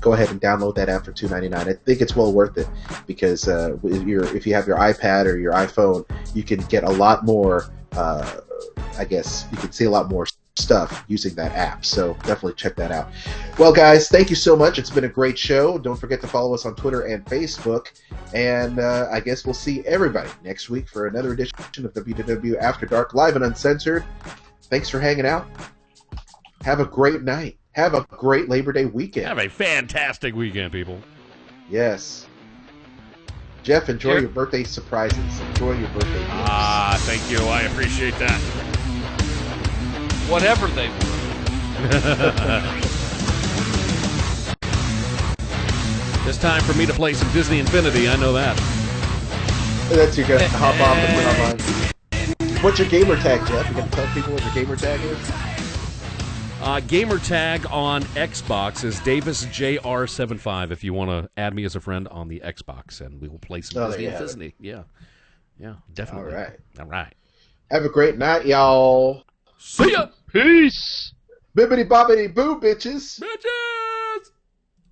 go ahead and download that app for $2.99. I think it's well worth it because if you have your iPad or your iPhone, you can get a lot more. I guess you can see a lot more stuff using that app. So definitely check that out. Well, guys, thank you so much. It's been a great show. Don't forget to follow us on Twitter and Facebook. And I guess we'll see everybody next week for another edition of WDW After Dark, live and uncensored. Thanks for hanging out. Have a great night. Have a great Labor Day weekend. Have a fantastic weekend, people. Yes. Jeff, enjoy your birthday surprises. Enjoy your birthday gifts. Thank you. I appreciate that. Whatever they were. It's time for me to play some Disney Infinity. I know that. That's your gonna hop off and put online. What's your gamer tag, Jeff? You gonna tell people what your gamer tag is? Gamer tag on Xbox is DavisJR75 if you want to add me as a friend on the Xbox, and we will play some Disney Infinity. Yeah, definitely. All right. Have a great night, y'all. See ya. Peace. Bibbidi bobbidi boo, bitches. Bitches.